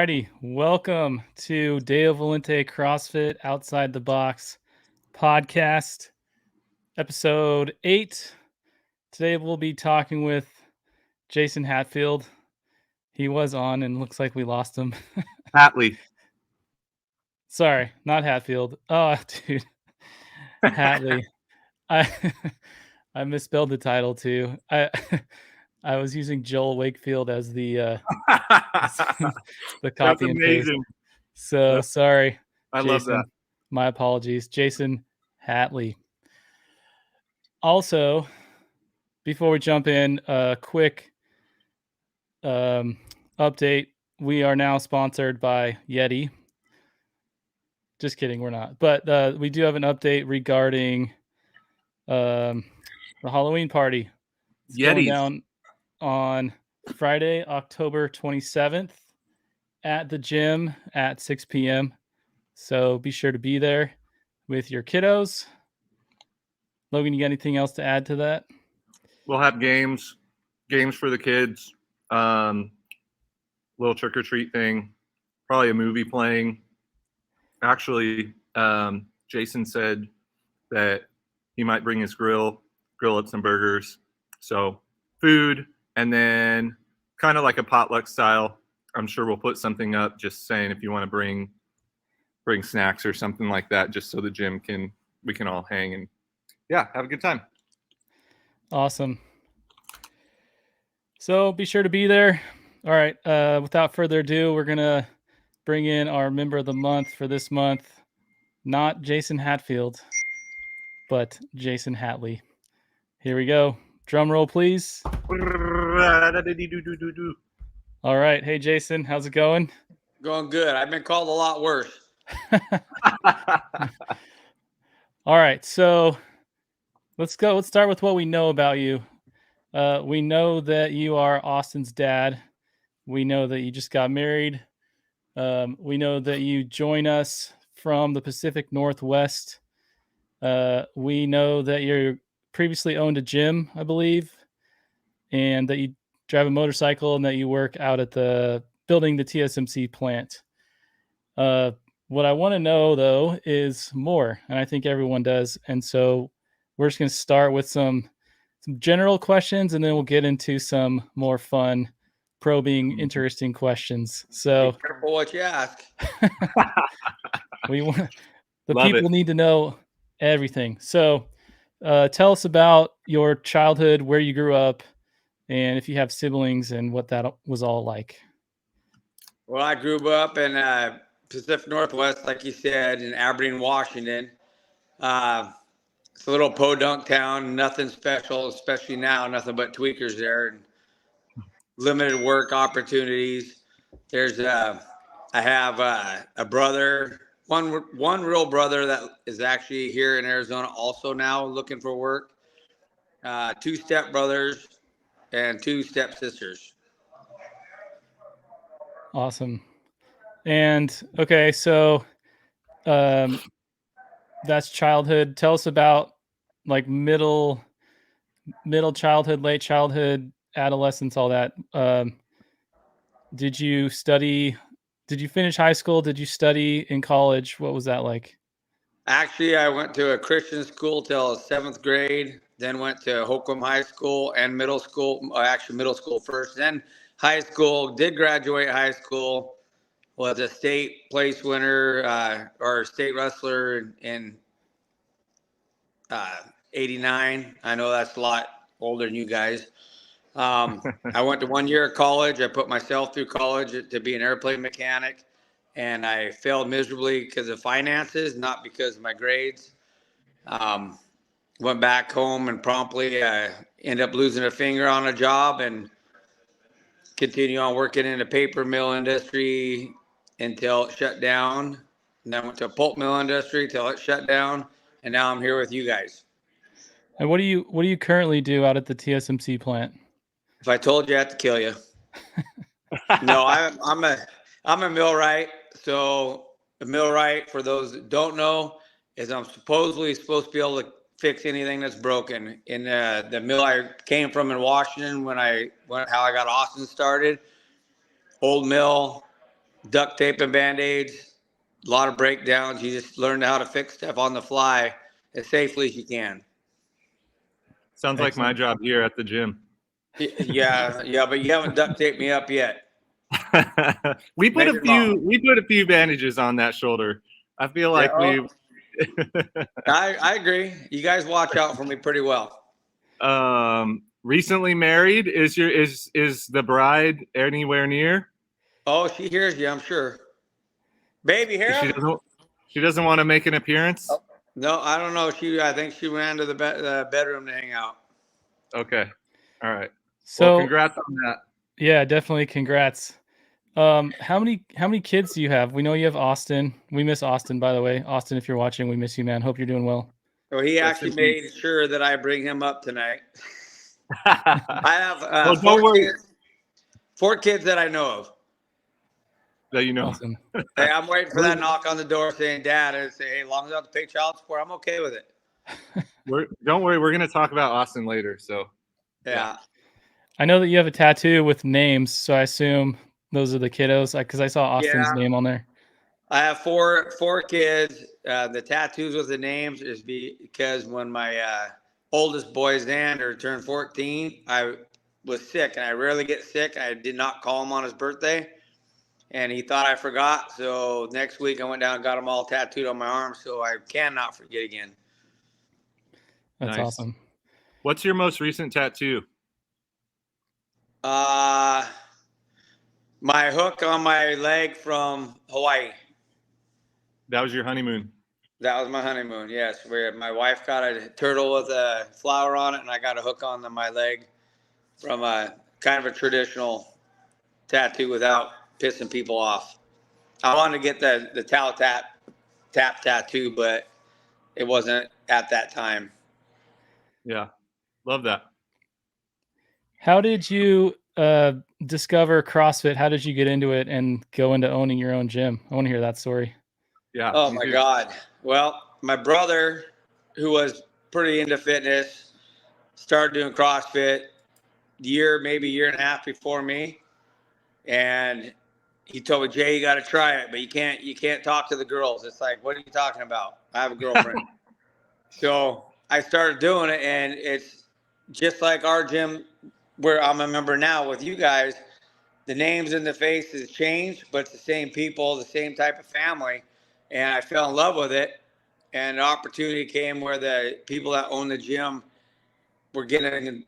righty, welcome to Dale Volente CrossFit Outside the Box podcast, episode 8. Today we'll be talking with Jason Hatfield. He was on and looks like we lost him. Hatley. Sorry, not Hatfield. Oh, dude. Hatley. I misspelled the title too. I was using Joel Wakefield as the the copy and paste. Amazing. So sorry, I Jason. love that. My apologies, Jason Hatley. Also, before we jump in, a quick update. We are now sponsored by Yeti. Just kidding, we're not. But we do have an update regarding the Halloween party. It's going down on Friday, October 27th at the gym at 6 p.m. So be sure to be there with your kiddos. Logan, you got anything else to add to that? We'll have games for the kids, little trick or treat thing, probably a movie playing. Actually, Jason said that he might bring his grill up some burgers. So food, and then kind of like a potluck style. I'm sure we'll put something up just saying if you want to bring snacks or something like that, just so the gym we can all hang and have a good time. Awesome. So be sure to be there. All right. Without further ado, we're going to bring in our member of the month for this month. Not Jason Hatfield, but Jason Hatley. Here we go. Drum roll, please. All right. Hey, Jason, how's it going? Going good. I've been called a lot worse. All right. So let's go. Let's start with what we know about you. We know that you are Austin's dad. We know that you just got married. We know that you join us from the Pacific Northwest. We know that you previously owned a gym, I believe, and that you drive a motorcycle and that you work out at the TSMC plant. What I want to know, though, is more, and I think everyone does. And so we're just going to start with some general questions, and then we'll get into some more fun, probing, interesting questions. So be careful what you ask. People need to know everything. So tell us about your childhood, where you grew up, and if you have siblings, and what that was all like. Well, I grew up in Pacific Northwest, like you said, in Aberdeen, Washington. It's a little podunk town, nothing special, especially now, nothing but tweakers there, and limited work opportunities. I have a brother, one real brother that is actually here in Arizona also now looking for work, 2 stepbrothers and 2 stepsisters. Awesome. And okay, so that's childhood. Tell us about like middle childhood, late childhood, adolescence, all that. Did you finish high school? Did you study in college? What was that like? Actually, I went to a Christian school till 7th grade, then went to Holcomb High School and middle school. Actually, middle school first, then high school. Did graduate high school. Was a state place winner or state wrestler in 89. I know that's a lot older than you guys. I went to 1 year of college. I put myself through college to be an airplane mechanic, and I failed miserably because of finances, not because of my grades. Went back home and promptly ended up losing a finger on a job and continue on working in the paper mill industry until it shut down. And then went to a pulp mill industry till it shut down. And now I'm here with you guys. And what do you currently do out at the TSMC plant? If I told you, I have to kill you. No, I'm a millwright. So a millwright, for those that don't know, is I'm supposed to be able to fix anything that's broken. In the mill I came from in Washington how I got Austin started, old mill, duct tape and Band-Aids, a lot of breakdowns. You just learn how to fix stuff on the fly as safely as you can. Sounds like my Excellent. job here at the gym. Yeah, but you haven't duct taped me up yet. we put Maybe a few bandages on that shoulder. I feel like I agree. You guys watch out for me pretty well. Recently married. Is the bride anywhere near? Oh, she hears you, I'm sure. Baby, hear him? She doesn't want to make an appearance. Oh, no, I don't know. I think she ran to the bedroom to hang out. Okay, all right. So, well, congrats on that. Yeah, definitely. Congrats. How many kids do you have? We know you have Austin. We miss Austin, by the way. Austin, if you're watching, we miss you, man. Hope you're doing well. So he actually made sure that I bring him up tonight. I have well, don't worry. 4 kids that I know of. That you know. Awesome. Hey, I'm waiting for that knock on the door saying, Dad, and say, hey, as long as I have to pay child support, I'm okay with it. Don't worry. We're going to talk about Austin later. So, yeah. I know that you have a tattoo with names, so I assume those are the kiddos because I saw Austin's name on there. I have four kids. The tattoos with the names is because when my oldest boy, Xander, turned 14, I was sick, and I rarely get sick. I did not call him on his birthday, and he thought I forgot. So next week I went down and got them all tattooed on my arm so I cannot forget again. That's awesome. What's your most recent tattoo? My hook on my leg from Hawaii. That was your honeymoon. That was my honeymoon, yes. Where my wife got a turtle with a flower on it, and I got a hook on my leg from a kind of a traditional tattoo without pissing people off. I wanted to get the towel tap tattoo, but it wasn't at that time. Yeah, love that. How did you discover CrossFit? How did you get into it and go into owning your own gym? I want to hear that story. Yeah. Oh my God. Well, my brother, who was pretty into fitness, started doing CrossFit maybe a year and a half before me. And he told me, Jay, you got to try it, but you can't talk to the girls. It's like, what are you talking about? I have a girlfriend. So I started doing it, and it's just like our gym where I'm a member now with you guys. The names and the faces changed, but it's the same people, the same type of family. And I fell in love with it. And an opportunity came where the people that own the gym were getting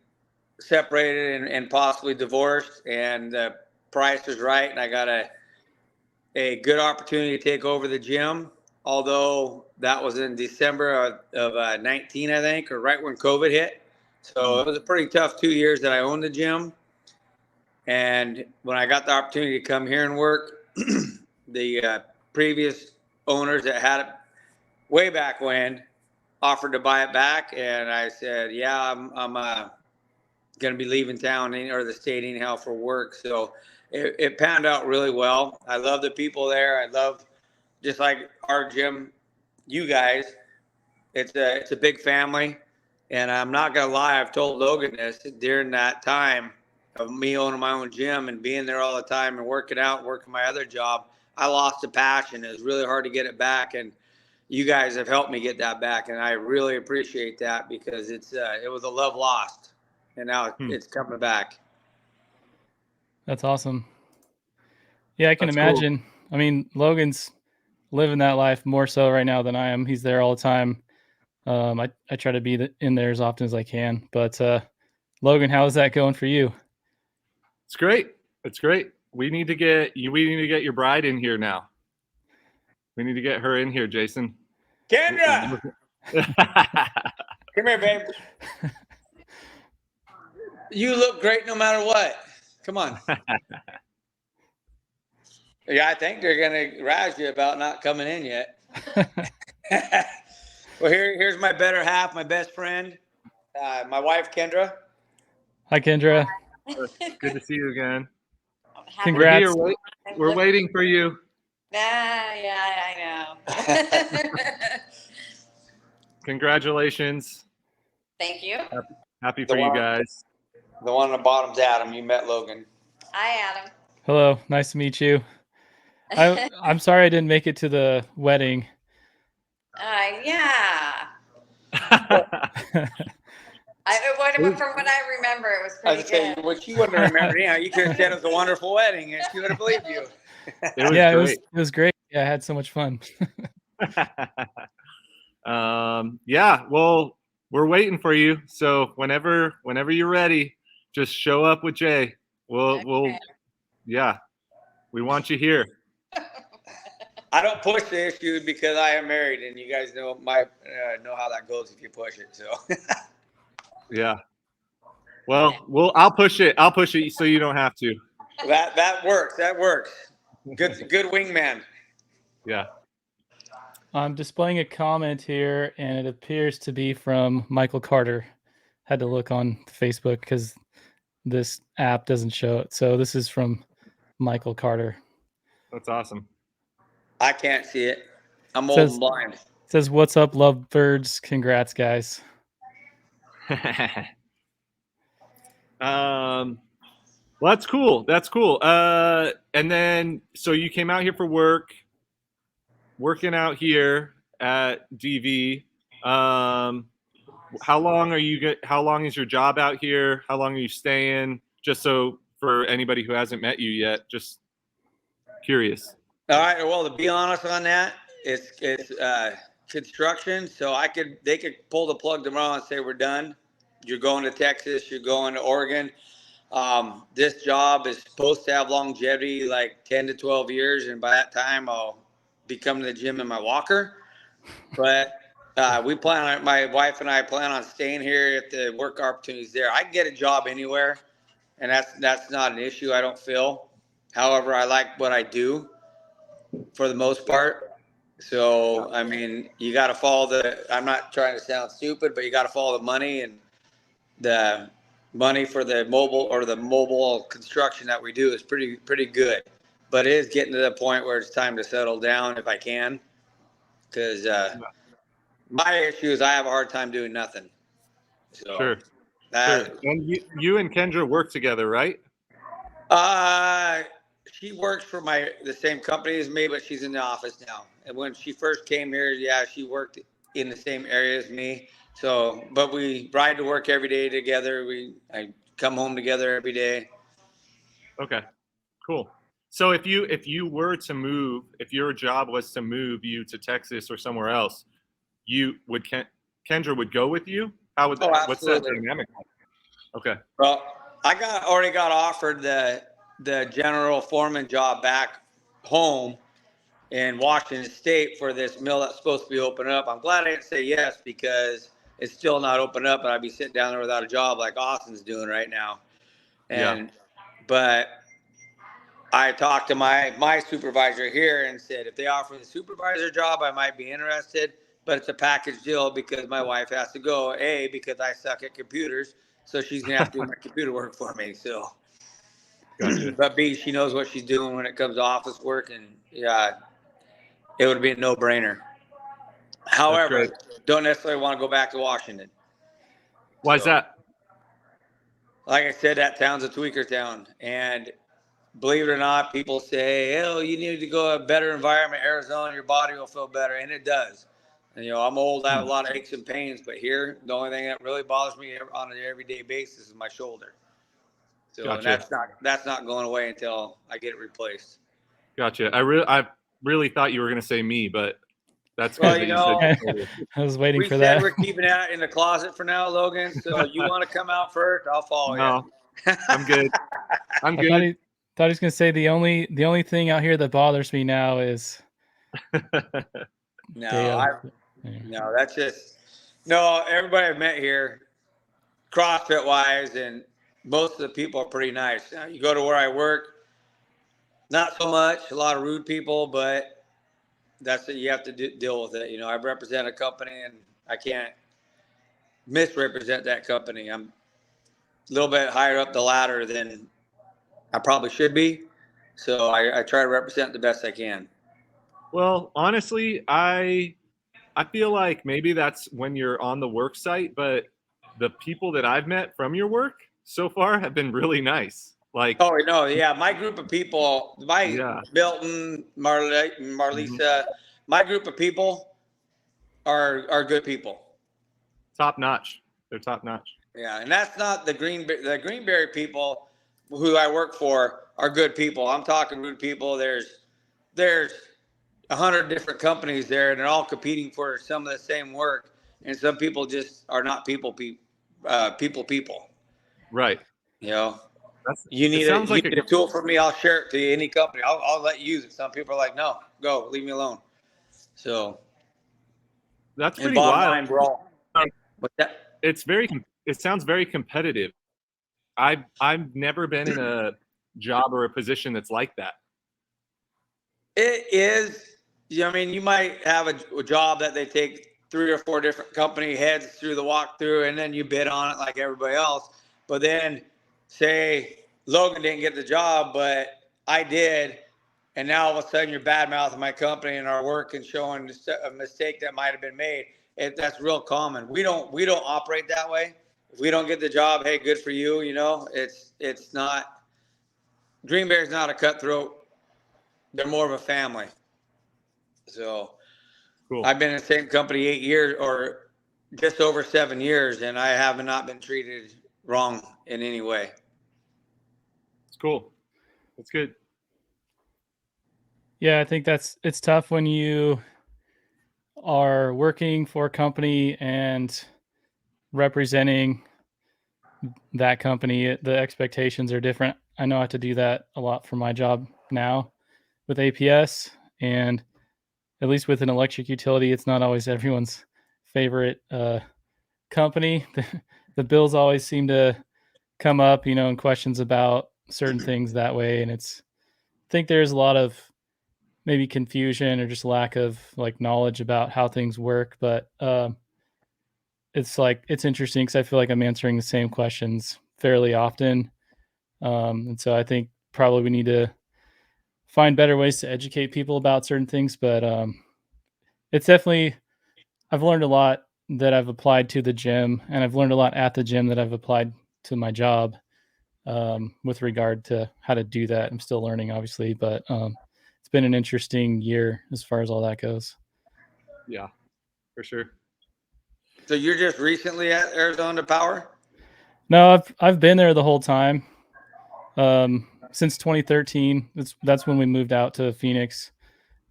separated and possibly divorced. And the price was right. And I got a good opportunity to take over the gym. Although that was in December of 19, I think, or right when COVID hit. So it was a pretty tough 2 years that I owned the gym. And when I got the opportunity to come here and work, the previous owners that had it way back when offered to buy it back. And I said, yeah, I'm going to be leaving town or the state anyhow for work. So it panned out really well. I love the people there. I love, just like our gym, you guys, it's a big family. And I'm not going to lie, I've told Logan this during that time of me owning my own gym and being there all the time and working out, working my other job, I lost the passion. It was really hard to get it back. And you guys have helped me get that back. And I really appreciate that because it was a love lost. And now it's coming back. That's awesome. Yeah, I can imagine. Cool. I mean, Logan's living that life more so right now than I am. He's there all the time. I try to be in there as often as I can. But Logan, how is that going for you? It's great. It's great. We need to get your bride in here now. We need to get her in here, Jason. Kendra! Come here, babe. You look great no matter what. Come on. Yeah, I think they're going to razz you about not coming in yet. Well, here's my better half, my best friend, my wife, Kendra. Hi, Kendra. Good to see you again. Congrats. We're waiting for you. Yeah, I know. Congratulations. Thank you. Happy for you guys. The one on the bottom's Adam. You met Logan. Hi, Adam. Hello. Nice to meet you. I'm sorry I didn't make it to the wedding. Yeah. From what I remember, it was I pretty was saying, good. well, she wouldn't have remembered. You could have said it was a wonderful wedding, and she would have believed you. It was Yeah, great. it was great. Yeah, I had so much fun. Yeah, well, we're waiting for you. So whenever you're ready, just show up with Jay. We'll yeah, we want you here. I don't push the issue because I am married, and you guys know know how that goes if you push it. So Yeah. Well, I'll push it. I'll push it so you don't have to. that works. That works. Good wingman. Yeah. I'm displaying a comment here, and it appears to be from Michael Carter. Had to look on Facebook because this app doesn't show it. So this is from Michael Carter. That's awesome. I can't see it. I'm old and blind. Says, "What's up, lovebirds? Congrats, guys." Well, that's cool. That's cool. And then so you came out here for working out here at DV. How long is your job out here? How long are you staying? Just so for anybody who hasn't met you yet, just curious. All right. Well, to be honest on that, it's construction. So they could pull the plug tomorrow and say we're done. You're going to Texas. You're going to Oregon. This job is supposed to have longevity, like 10 to 12 years, and by that time I'll be coming to the gym in my walker. But my wife and I plan on staying here if the work opportunity is there. I can get a job anywhere, and that's not an issue. I don't feel. However, I like what I do for the most part. So, I mean, you got to follow I'm not trying to sound stupid, but you got to follow the money, and the money for the mobile construction that we do is pretty good. But it is getting to the point where it's time to settle down if I can, because my issue is I have a hard time doing nothing. So Sure. Sure. And you and Kendra work together, right? She works for the same company as me, but she's in the office now. And when she first came here, yeah, she worked in the same area as me. So, but we ride to work every day together. I come home together every day. Okay, cool. So if you were to move, if your job was to move you to Texas or somewhere else, Kendra would go with you? How would that? What's that dynamic like? Okay. Well, I already got offered the general foreman job back home in Washington State for this mill that's supposed to be open up. I'm glad I didn't say yes because it's still not open up, and I'd be sitting down there without a job like Austin's doing right now. But I talked to my supervisor here and said if they offer the supervisor job, I might be interested. But it's a package deal because my wife has to go. A, because I suck at computers, so she's gonna have to do my computer work for me. So, gotcha. But B, she knows what she's doing when it comes to office work, and yeah, it would be a no-brainer. However, don't necessarily want to go back to Washington. Why is that? Like I said, that town's a tweaker town, and believe it or not, people say, "Oh, you need to go to a better environment, Arizona. Your body will feel better," and it does. And, I'm old, I have a lot of aches and pains, but here, the only thing that really bothers me on an everyday basis is my shoulder. So Gotcha. that's not going away until I get it replaced. Gotcha. I really thought you were going to say me, but that's good. Well, that you said I was waiting for we that. said we're keeping that in the closet for now, Logan. So you want to come out first? I'll follow you. I'm good. I'm good. I thought he was going to say the only thing out here that bothers me now is No, that's just everybody I've met here, CrossFit wise, and most of the people are pretty nice. Now, you go to where I work, not so much, a lot of rude people, but that's what you have to deal with it. I represent a company and I can't misrepresent that company. I'm a little bit higher up the ladder than I probably should be. So I try to represent the best I can. Well, honestly, I feel like maybe that's when you're on the work site, but the people that I've met from your work so far have been really nice. Like, Oh no, yeah, my group of people, yeah. Milton, Mhm. Marlisa, my group of people are good people. Top notch. They're top notch. Yeah, and that's not the Greenberry people who I work for are good people. I'm talking good people. There's 100 different companies there, and they're all competing for some of the same work. And some people just are not people. Right. You know, That's. you It need sounds like a tool from me. I'll share it to any company. I'll let you use it. Some people are like, no, go, leave me alone. So, that's and pretty bottom wild. line, we're all. What's that? It's very. It sounds very competitive. I've never been in a job or a position that's like that. It is. I mean, you might have a job that they take 3 or 4 different company heads through the walkthrough, and then you bid on it like everybody else. But then, say Logan didn't get the job, but I did, and now all of a sudden you're bad mouthing my company and our work and showing a mistake that might have been made. That's real common. We don't operate that way. If we don't get the job, hey, good for you. You know, it's not. Green Bear's not a cutthroat. They're more of a family. So Cool. I've been in the same company 8 years or just over 7 years, and I have not been treated wrong in any way. It's cool. That's good. Yeah, I think it's tough when you are working for a company and representing that company. The expectations are different. I know I have to do that a lot for my job now with APS, and at least with an electric utility, it's not always everyone's favorite company. The bills always seem to come up, and questions about certain things that way. And I think there's a lot of maybe confusion or just lack of like knowledge about how things work. But it's interesting because I feel like I'm answering the same questions fairly often. And so I think probably we need to find better ways to educate people about certain things. But it's definitely, I've learned a lot that I've applied to the gym, and I've learned a lot at the gym that I've applied to my job with regard to how to do that. I'm still learning, obviously, but it's been an interesting year as far as all that goes. Yeah, for sure. So you're just recently at Arizona Power? No, I've been there the whole time. Since 2013. That's when we moved out to Phoenix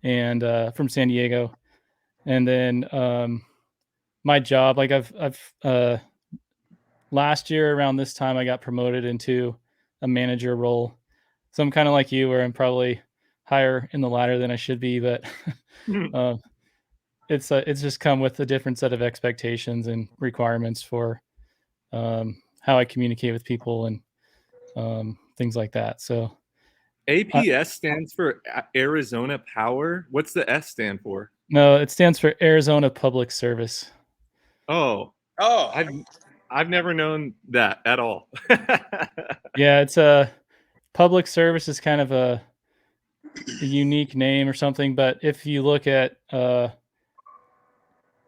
and from San Diego. And then my job, like I've last year around this time I got promoted into a manager role. So I'm kind of like you, where I'm probably higher in the ladder than I should be, but it's just come with a different set of expectations and requirements for how I communicate with people and things like that. So APS stands for Arizona Power. What's the S stand for? no, it stands for Arizona Public Service. Oh, Oh, I've never known that at all. Yeah, it's a public service is kind of a unique name or something, but if you look at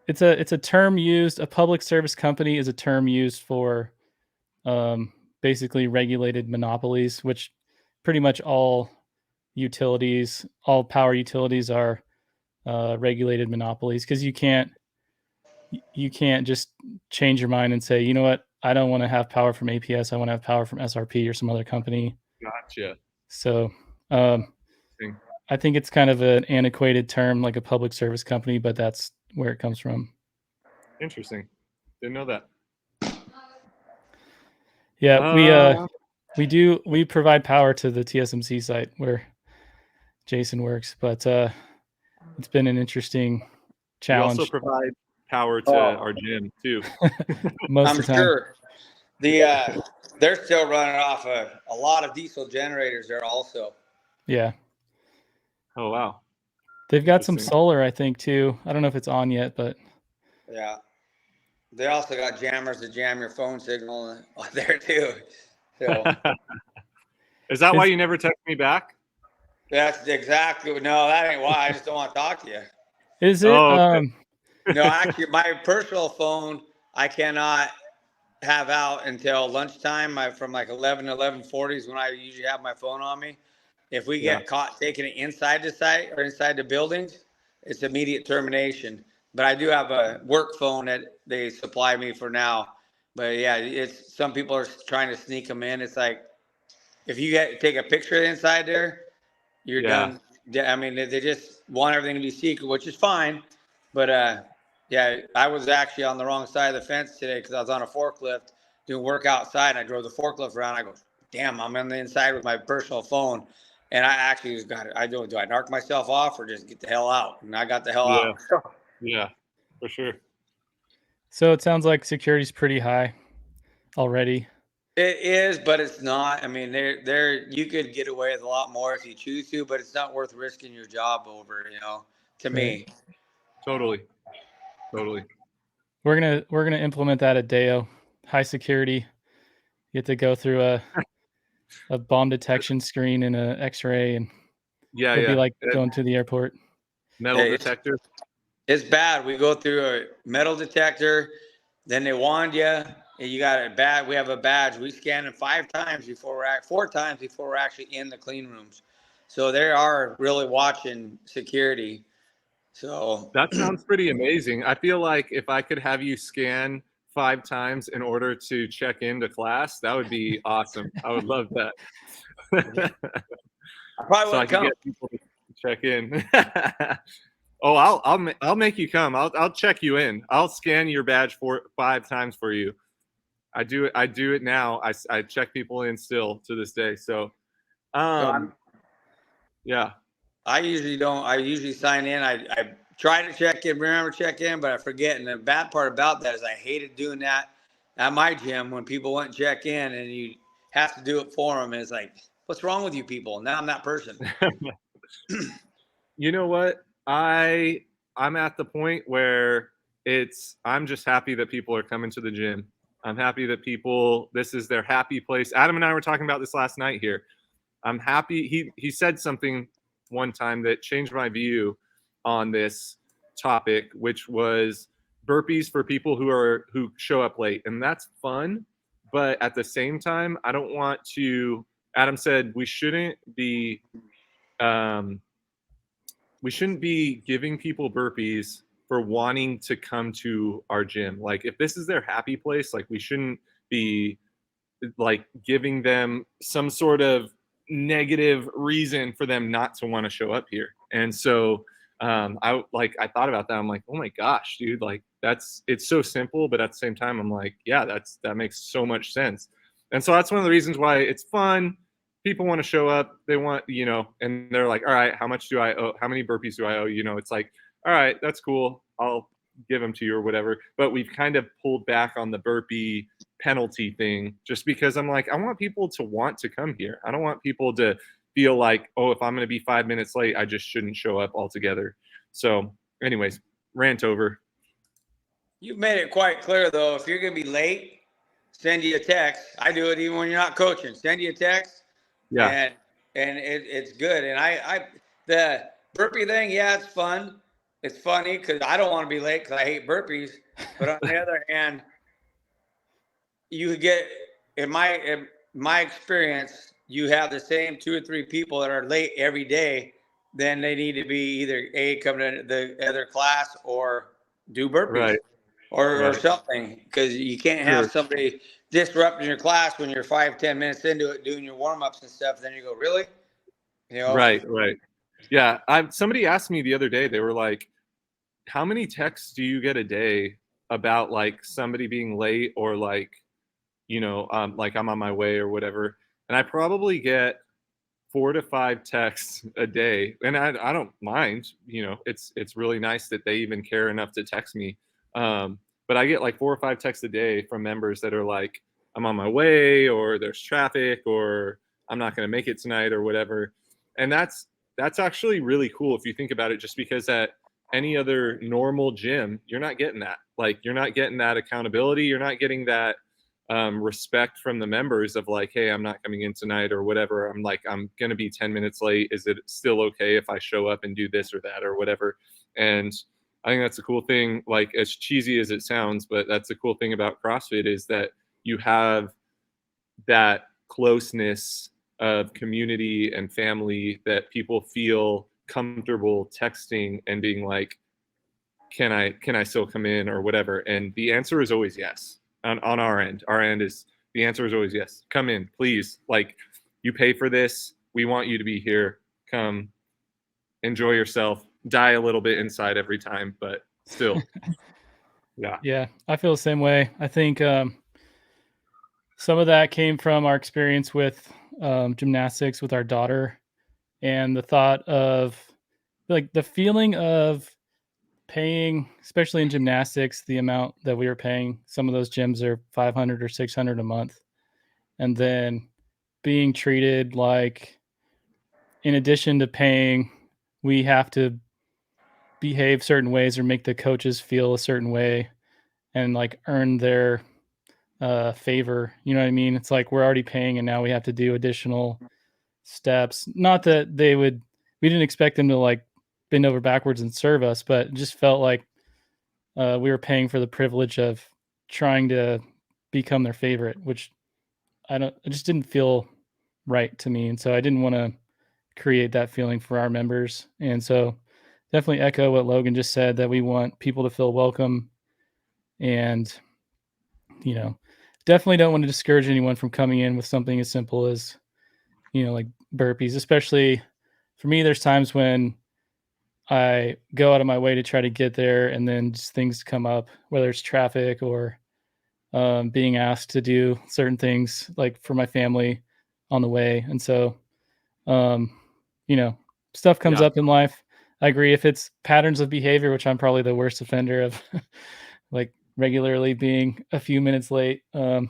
it's a term used. A public service company is a term used for basically regulated monopolies, which pretty much all power utilities are regulated monopolies, because you can't just change your mind and say, you know what, I don't want to have power from APS. I want to have power from SRP or some other company. Gotcha. So I think it's kind of an antiquated term, like a public service company, but that's where it comes from. Interesting. Didn't know that. Yeah, we provide power to the TSMC site where Jason works, but it's been an interesting We challenge. also provide power to our gym too. Most I'm of the time. sure. They're still running off a lot of diesel generators there also. Yeah. Oh wow. They've got some Interesting. solar, I think, too. I don't know if it's on yet, but Yeah. They also got jammers to jam your phone signal there too. So Is that why you never text me back? that's exactly no, that ain't why. I just don't want to talk to you. Is it? Oh, okay. No, actually, my personal phone, I cannot have out until lunchtime. From like 11 to 11:40 is when I usually have my phone on me. If we get caught taking it inside the site or inside the buildings, it's immediate termination. But I do have a work phone that they supply me for now. But yeah, it's some people are trying to sneak them in. It's like if you take a picture inside there, you're done. I mean, they just want everything to be secret, which is fine. But yeah, I was actually on the wrong side of the fence today because I was on a forklift doing work outside, and I drove the forklift around. I go, damn, I'm on the inside with my personal phone. And I actually just got it. Do I narc myself off or just get the hell out? And I got the hell out. Yeah, for sure. So it sounds like security's pretty high already. It is, but it's not. I mean, you could get away with a lot more if you choose to, but it's not worth risking your job over, to me. Totally. We're gonna implement that at Deo. High security. You have to go through a bomb detection screen and an X-ray, and it'll be like going to the airport. Metal detector. It's bad. We go through a metal detector, then they wand you. And you got a badge. We have a badge. We scan it 4 times before we're actually in the clean rooms. So they are really watching security. So that sounds pretty amazing. I feel like if I could have you scan 5 times in order to check into class, that would be awesome. I would love that. I probably so I can get people to check in. Oh, I'll make you come. I'll check you in. I'll scan your badge 5 times for you. I do it now. I check people in still to this day. So yeah. I usually don't. I usually sign in. I try to check in, but I forget. And the bad part about that is I hated doing that at my gym when people wouldn't check in and you have to do it for them. And it's like, what's wrong with you people? Now I'm that person. You know what? I'm at the point where I'm just happy that people are coming to the gym. I'm happy that this is their happy place. Adam and I were talking about this last night here. I'm happy. He said something one time that changed my view on this topic, which was burpees for people who show up late. And that's fun. But at the same time, I don't want to, Adam said we shouldn't be giving people burpees for wanting to come to our gym. Like if this is their happy place, like we shouldn't be like giving them some sort of negative reason for them not to want to show up here. And so I thought about that. I'm like, oh my gosh, dude, like it's so simple, but at the same time, I'm like, yeah, that makes so much sense. And so that's one of the reasons why it's fun. People want to show up. They want, and they're like, all right, how much do I owe? How many burpees do I owe? It's like, all right, that's cool. I'll give them to you or whatever. But we've kind of pulled back on the burpee penalty thing just because I'm like, I want people to want to come here. I don't want people to feel like, oh, if I'm going to be 5 minutes late, I just shouldn't show up altogether. So anyways, rant over. You've made it quite clear, though. If you're going to be late, send you a text. I do it even when you're not coaching. Send you a text. Yeah. And it's good. And the burpee thing, yeah, it's fun. It's funny because I don't want to be late because I hate burpees. But on the other hand, you get, in my experience, you have the same 2 or 3 people that are late every day. Then they need to be either come to the other class or do burpees or something, because you can't have somebody disrupting your class when you're 5-10 minutes into it doing your warm-ups and stuff. Then you go, really? Right. Yeah. Somebody asked me the other day, they were like, how many texts do you get a day about like somebody being late or like, like I'm on my way or whatever? And I probably get 4 to 5 texts a day. And I don't mind, it's really nice that they even care enough to text me. But I get like 4 or 5 texts a day from members that are like, I'm on my way, or there's traffic, or I'm not going to make it tonight, or whatever. And that's actually really cool if you think about it, just because at any other normal gym, you're not getting that. Like, you're not getting that accountability. You're not getting that respect from the members of like, hey, I'm not coming in tonight or whatever. I'm going to be 10 minutes late. Is it still okay if I show up and do this or that or whatever? And I think that's a cool thing. Like, as cheesy as it sounds, but that's the cool thing about CrossFit is that you have that closeness of community and family that people feel comfortable texting and being like, can I still come in or whatever? And the answer is always yes. On our end. Our end is the answer is always yes. Come in, please. Like, you pay for this. We want you to be here. Come, enjoy yourself. Die a little bit inside every time, but still. Yeah. Yeah, I feel the same way. I think some of that came from our experience with gymnastics with our daughter, and the thought of like the feeling of paying, especially in gymnastics, the amount that we were paying. Some of those gyms are 500 or 600 a month, and then being treated like, in addition to paying, we have to behave certain ways or make the coaches feel a certain way and like earn their favor. You know what I mean? It's like we're already paying and now we have to do additional steps. Not that we didn't expect them to like bend over backwards and serve us, but it just felt like we were paying for the privilege of trying to become their favorite, which it just didn't feel right to me. And so I didn't want to create that feeling for our members. And so definitely echo what Logan just said, that we want people to feel welcome, and, you know, definitely don't want to discourage anyone from coming in with something as simple as, like burpees. Especially for me, there's times when I go out of my way to try to get there and then just things come up, whether it's traffic or being asked to do certain things like for my family on the way. And so, um, stuff comes Yeah. up in life. I agree. If it's patterns of behavior, which I'm probably the worst offender of, like regularly being a few minutes late, then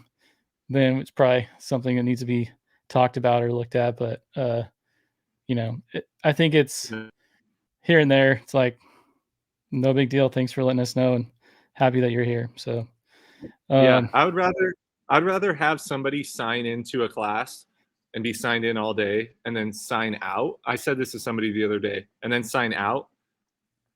it's probably something that needs to be talked about or looked at. But, I think it's here and there. It's like, no big deal. Thanks for letting us know, and happy that you're here. So, Yeah, I'd rather have somebody sign into a class and be signed in all day and then sign out. I said this to somebody the other day, and then sign out,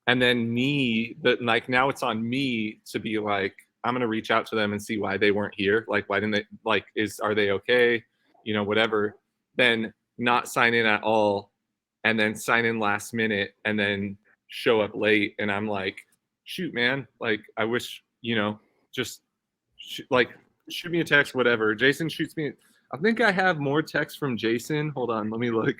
and then now it's on me to be like, I'm gonna reach out to them and see why they weren't here. Like, why didn't they, like, are they okay? Whatever. Then not sign in at all, and then sign in last minute, and then show up late, and I'm like, shoot, man, like, I wish, just like, shoot me a text, whatever. Jason shoots me. I think I have more texts from Jason. Hold on, let me look.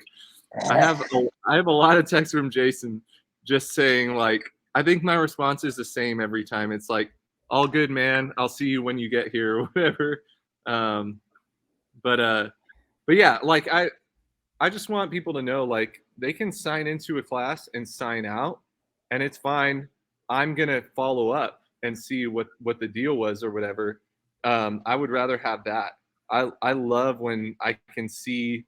I have a lot of texts from Jason just saying, like, I think my response is the same every time. It's like, all good, man. I'll see you when you get here or whatever. But yeah, like, I just want people to know, like, they can sign into a class and sign out, and it's fine. I'm gonna follow up and see what the deal was or whatever. I would rather have that. I love when I can see.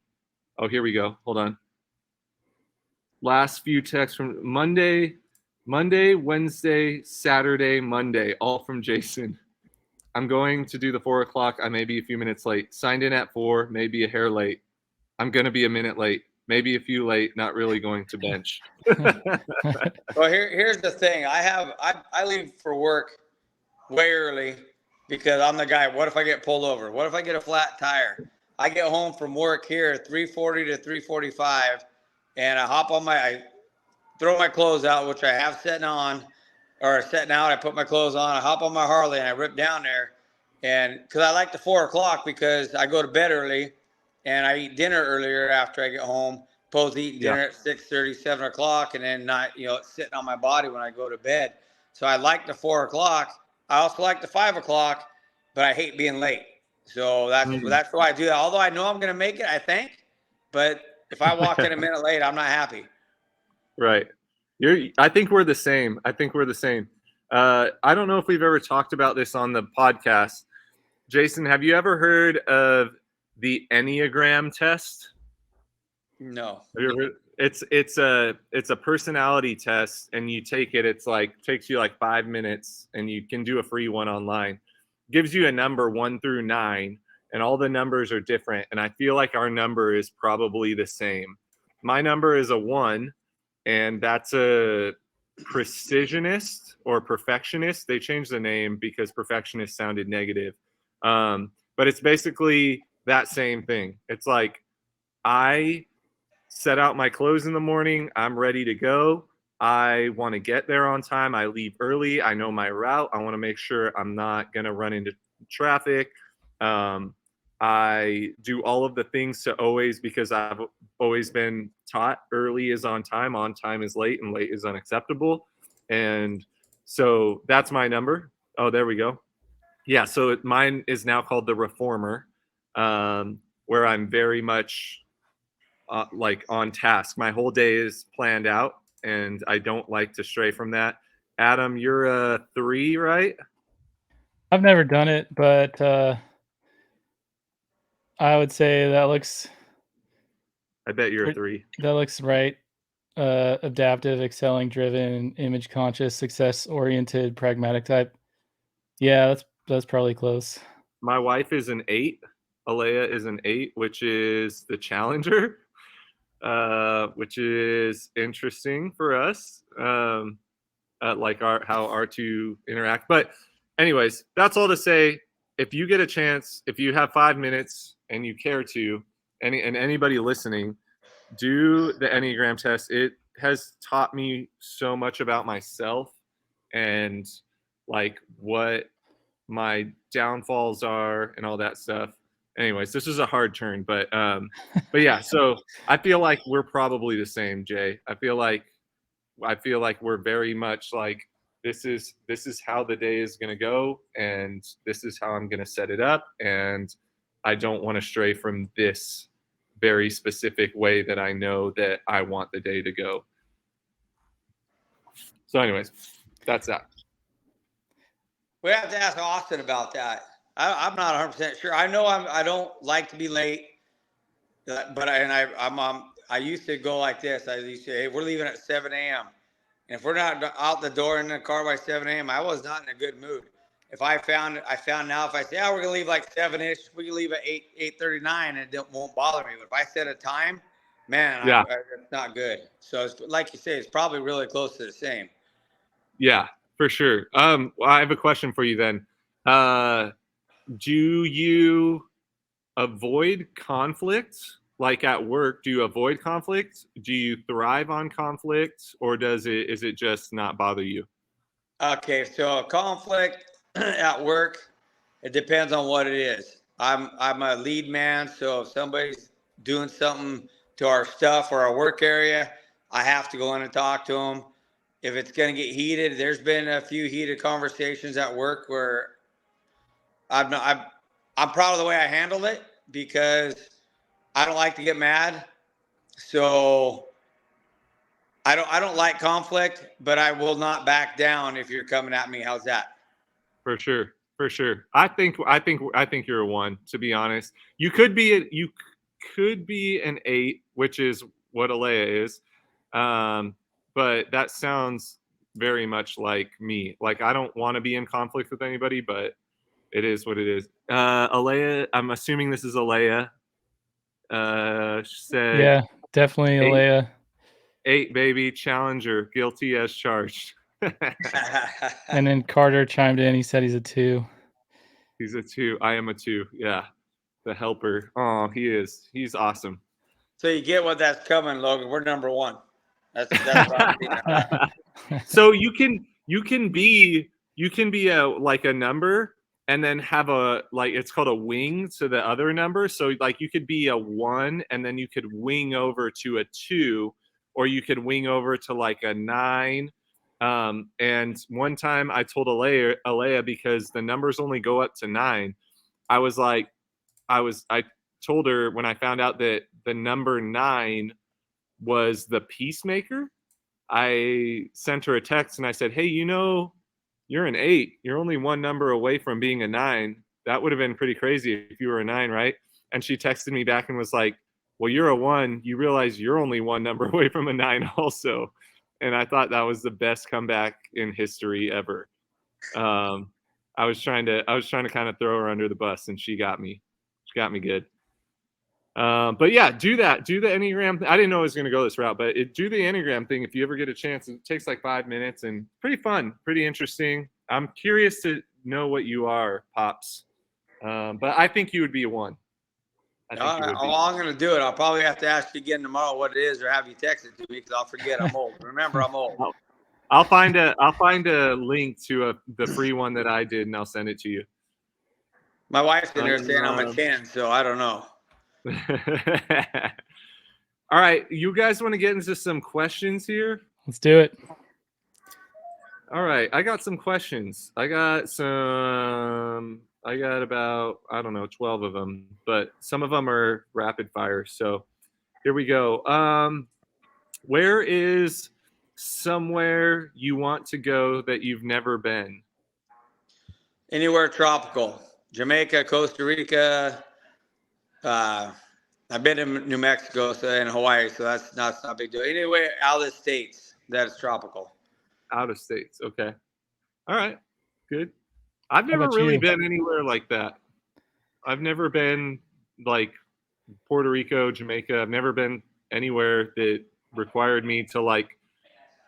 Oh, here we go. Hold on. Last few texts from Monday, Wednesday, Saturday, Monday, all from Jason. I'm going to do the 4 o'clock. I may be a few minutes late. Signed in at 4, maybe a hair late. I'm going to be a minute late, maybe a few late, not really going to bench. Well, here's the thing. I leave for work way early because I'm the guy. What if I get pulled over? What if I get a flat tire? I get home from work here at 3:40 to 3:45, and I throw my clothes out, which I have setting out. I put my clothes on. I hop on my Harley and I rip down there, and because I like the 4 o'clock because I go to bed early, and I eat dinner earlier after I get home. Opposed to eating dinner at 6:30, 7 o'clock, and then not, it's sitting on my body when I go to bed. So I like the 4 o'clock. I also like the 5 o'clock, but I hate being late. So that's why I do that. Although I know I'm going to make it, I think. But if I walk in a minute late, I'm not happy. Right. I think we're the same. I don't know if we've ever talked about this on the podcast. Jason, have you ever heard of the Enneagram test? No. Have you ever heard? It's a personality test, and you take it. It's like, takes you like 5 minutes, and you can do a free one online. Gives you a number 1 through 9, and all the numbers are different. And I feel like our number is probably the same. My number is a 1, and that's a precisionist or perfectionist. They changed the name because perfectionist sounded negative. But it's basically that same thing. It's like I set out my clothes in the morning. I'm ready to go. I want to get there on time. I leave early. I know my route. I want to make sure I'm not going to run into traffic. I do all of the things to always, because I've always been taught early is on time is late, and late is unacceptable. And so that's my number. Oh, there we go. Yeah, so mine is now called the Reformer, where I'm very much like on task. My whole day is planned out, and I don't like to stray from that. Adam, you're a 3, right? I've never done it, but I would say that looks I bet you're a 3. right. Adaptive, excelling, driven, image conscious, success oriented, pragmatic type. Yeah, that's probably close. My wife is an 8. Alea is an 8, which is the challenger, which is interesting for us. Like how our two interact. But anyways, that's all to say, if you get a chance, if you have 5 minutes and you care to, and anybody listening, do the Enneagram test. It has taught me so much about myself and like what my downfalls are and all that stuff. Anyways, this is a hard turn, but yeah, so I feel like we're probably the same, Jay. I feel like we're very much like this is how the day is going to go, and this is how I'm going to set it up, and I don't want to stray from this very specific way that I know that I want the day to go. So anyways, that's that. We have to ask Austin about that. I'm not 100% sure. I know I don't like to be late, but I used to go like this. I used to say, hey, we're leaving at 7 a.m. And if we're not out the door in the car by 7 a.m., I was not in a good mood. If I found now, if I say, we're gonna leave like 7-ish, we can leave at 8:39, and it won't bother me. But if I set a time, man, Yeah. it's not good. So it's, like you say, it's probably really close to the same. Yeah, for sure. I have a question for you then. Do you avoid conflict? Like at work, do you avoid conflict? Do you thrive on conflict, or is it just not bother you? Okay, so conflict at work, it depends on what it is. I'm a lead man, so if somebody's doing something to our stuff or our work area, I have to go in and talk to them. If it's going to get heated, there's been a few heated conversations at work where I'm proud of the way I handled it, because I don't like to get mad. So I don't like conflict, but I will not back down if you're coming at me. How's that? For sure. I think you're a 1, to be honest. You could be an 8, which is what Alea is. But that sounds very much like me. Like I don't want to be in conflict with anybody, but it is what it is. Alea, I'm assuming this is Alea. She said, Yeah, definitely 8, Alea. 8 baby, challenger, guilty as charged. And then Carter chimed in. He said he's a 2. He's a 2. I am a 2. Yeah, the helper. Oh, he is. He's awesome. So you get what that's coming, Logan. We're number 1. That's what I'm seeing. So you can be a like a number, and then have a, like, it's called a wing to the other number. So like you could be a 1, and then you could wing over to a 2, or you could wing over to like a 9. And one time I told Alea, because the numbers only go up to 9, I told her, when I found out that the number 9 was the peacemaker, I sent her a text and I said, hey, you're an 8. You're only one number away from being a 9. That would have been pretty crazy if you were a 9, right? And she texted me back and was like, well, you're a 1. You realize you're only one number away from a 9 also. And I thought that was the best comeback in history ever. I was trying to kind of throw her under the bus, and she got me. She got me good. But yeah, do the Enneagram. I didn't know it was going to go this route, but do the Enneagram thing if you ever get a chance. It takes like 5 minutes, and pretty fun, pretty interesting. I'm curious to know what you are, Pops. But I think you would be a 1. I think All you right, would be. well, I'm going to do it. I'll probably have to ask you again tomorrow what it is, or have you text it to me because I'll forget. I'm old. Remember, I'm old. I'll find a link to the free one that I did, and I'll send it to you. My wife's in there saying I'm a 10, so I don't know. All right, you guys want to get into some questions here? Let's do it. All right, I got some questions. I got about, I don't know, 12 of them, but some of them are rapid fire. So here we go. Where is somewhere you want to go that you've never been? Anywhere tropical. Jamaica, Costa Rica. I've been in New Mexico and Hawaii, so that's not a big deal. Anywhere out of the states that is tropical. Out of states. Okay. All right. Good. I've How never about really you? been anywhere like that. I've never been like Puerto Rico, Jamaica. I've never been anywhere that required me to like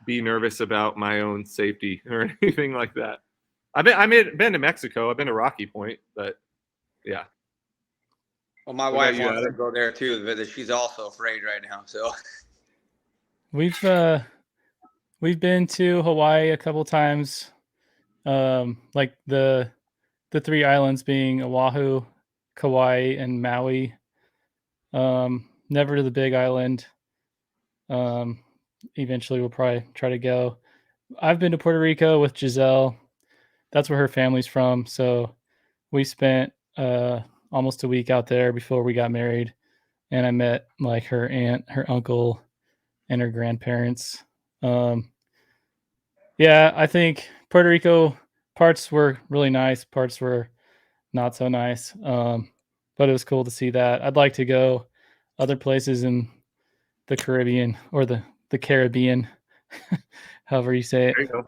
be nervous about my own safety or anything like that. I've been to Mexico. I've been to Rocky Point, but yeah. Well, my What wife about you, wants to Adam? go there too, but she's also afraid right now. So We've been to Hawaii a couple times. Like the 3 islands being Oahu, Kauai, and Maui. Never to the Big Island. Eventually we'll probably try to go. I've been to Puerto Rico with Giselle. That's where her family's from. So we spent almost a week out there before we got married, and I met like her aunt, her uncle, and her grandparents. Yeah, I think Puerto Rico parts were really nice, parts were not so nice. But it was cool to see that. I'd like to go other places in the Caribbean or the Caribbean, however you say it. There you go.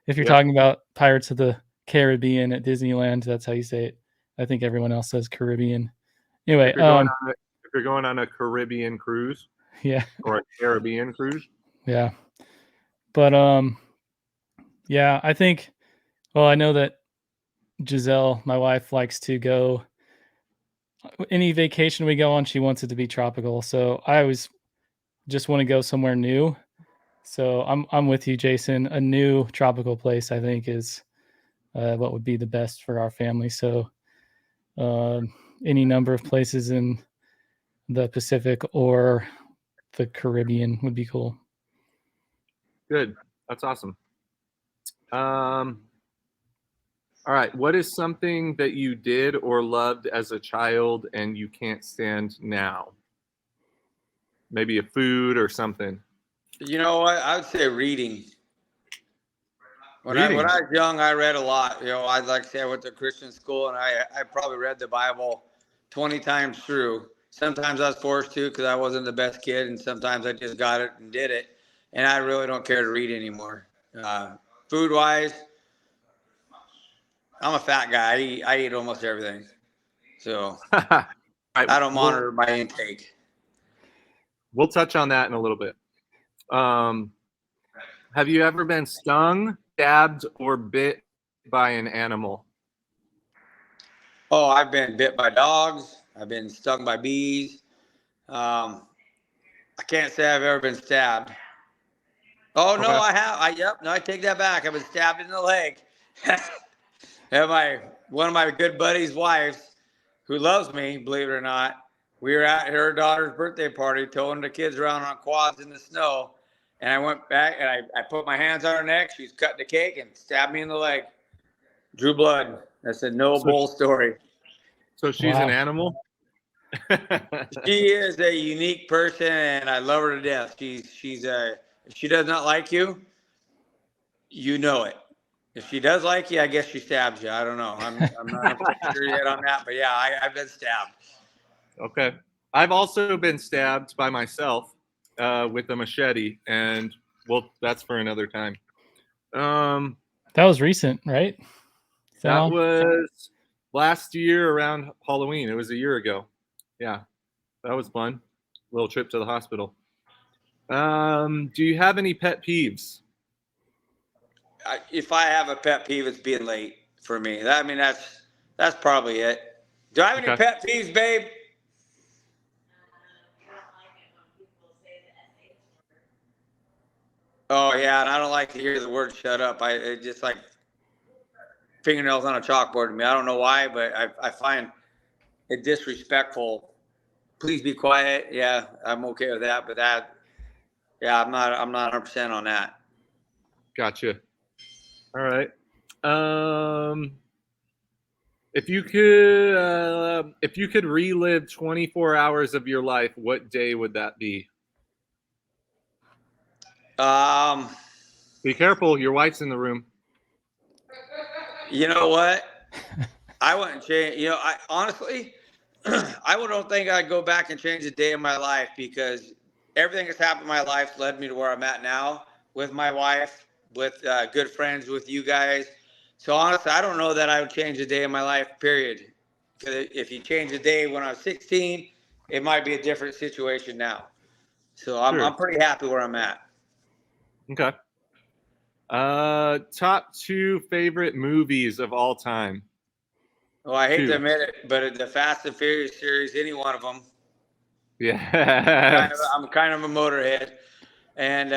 If you're Yep. talking about Pirates of the Caribbean at Disneyland, that's how you say it. I think everyone else says Caribbean. Anyway, If you're going on a Caribbean cruise yeah, or a Caribbean cruise, yeah. But yeah, I think. Well, I know that Giselle, my wife, likes to go. Any vacation we go on, she wants it to be tropical. So I always just want to go somewhere new. So I'm with you, Jason. A new tropical place, I think, is what would be the best for our family. So any number of places in the Pacific or the Caribbean would be cool. good. That's awesome. All right. What is something that you did or loved as a child and you can't stand now? Maybe a food or something. you know what? I would say reading. When I Reading. was young, I read a lot. You know, I'd like to say I went to Christian school, and I probably read the Bible 20 times through. Sometimes I was forced to because I wasn't the best kid, and sometimes I just got it and did it. And I really don't care to read anymore. Food wise, I'm a fat guy. I eat almost everything, so All right, I don't monitor my intake. We'll touch on that in a little bit. Have you ever been stung, stabbed, or bit by an animal? Oh, I've been bit by dogs. I've been stung by bees. I can't say I've ever been stabbed. Oh no, Okay. I have. Yep. No, I take that back. I've been stabbed in the leg. And one of my good buddies' wives, who loves me, believe it or not, we were at her daughter's birthday party, towing the kids around on quads in the snow, and I went back and I put my hands on her neck. She was cutting the cake and stabbed me in the leg. Drew blood. That's a no bull story. So she's an animal? She is a unique person, and I love her to death. If she does not like you, you know it. If she does like you, I guess she stabs you. I don't know. I'm not sure yet on that, but yeah, I've been stabbed. Okay. I've also been stabbed by myself with a machete, and well, that's for another time. That was recent, right? That was last year around Halloween. It was a year ago. Yeah, that was fun. Little trip to the hospital. Do you have any pet peeves? If I have a pet peeve, it's being late for me. That's That's probably it. Do I have any Okay. pet peeves, babe? Oh yeah, and I don't like to hear the word "shut up." It just like fingernails on a chalkboard to me. I don't know why, but I find it disrespectful. Please be quiet. Yeah, I'm okay with that, but yeah, I'm not 100% on that. Gotcha. All right. If you could relive 24 hours of your life, what day would that be? Um, Be careful, your wife's in the room. you know what? I wouldn't change. You know, I honestly, I don't think I'd go back and change a day in my life because everything that's happened in my life led me to where I'm at now with my wife, with good friends with you guys. So honestly, I don't know that I would change a day in my life. Period. Because if you change a day when I was 16, it might be a different situation now. So I'm Sure. pretty happy where I'm at. Okay. Top 2 favorite movies of all time. Well, I hate to 2. admit it, but the Fast and Furious series, any one of them, Yes. I'm kind of a motorhead, and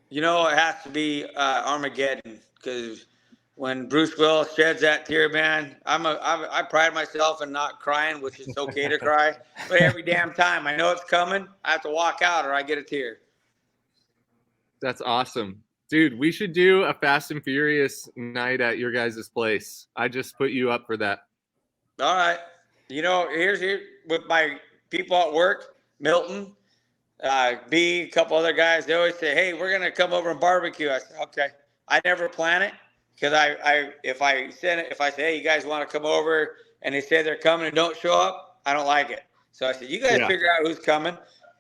you know it has to be Armageddon because when Bruce Willis sheds that tear, man, I pride myself in not crying, which is okay to cry, but every damn time I know it's coming, I have to walk out or I get a tear. That's awesome. Dude, we should do a Fast and Furious night at your guys' place. I just put you up for that. All right, you know here's with my people at work, Milton. B, a couple other guys, they always say, "Hey, we're gonna come over and barbecue." I said, "Okay." I never plan it because if I say, "Hey, you guys want to come over," and they say they're coming and don't show up, I don't like it. So I said, "You guys Yeah. figure out who's coming.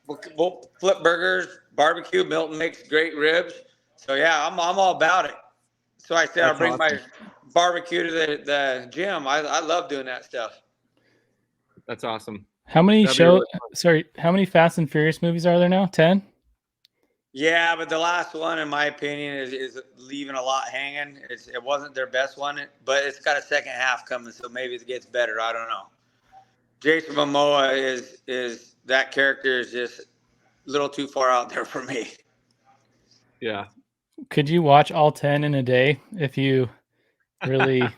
We'll flip burgers, barbecue. Milton makes great ribs, so yeah, I'm all about it." So I said, "I'll That's bring awesome. my barbecue to the gym." I love doing that stuff. That's awesome. How many That'd be really fun. Sorry, how many Fast and Furious movies are there now? 10? Yeah, but the last one, in my opinion, is leaving a lot hanging. It wasn't their best one, but it's got a second half coming, so maybe it gets better. I don't know. Jason Momoa is that character is just a little too far out there for me. Yeah. Could you watch all 10 in a day if you really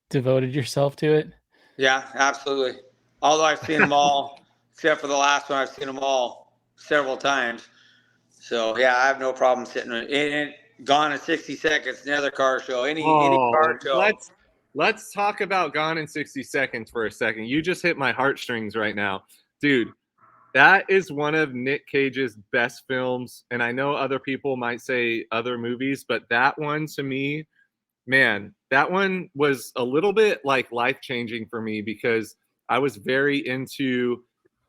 devoted yourself to it? Yeah, absolutely. Although I've seen them all, except for the last one, I've seen them all several times. So yeah, I have no problem sitting in Gone in 60 Seconds, another car show, any car show. Let's talk about Gone in 60 Seconds for a second. You just hit my heartstrings right now. Dude, that is one of Nick Cage's best films. And I know other people might say other movies, but that one to me, man, that one was a little bit like life-changing for me because I was very into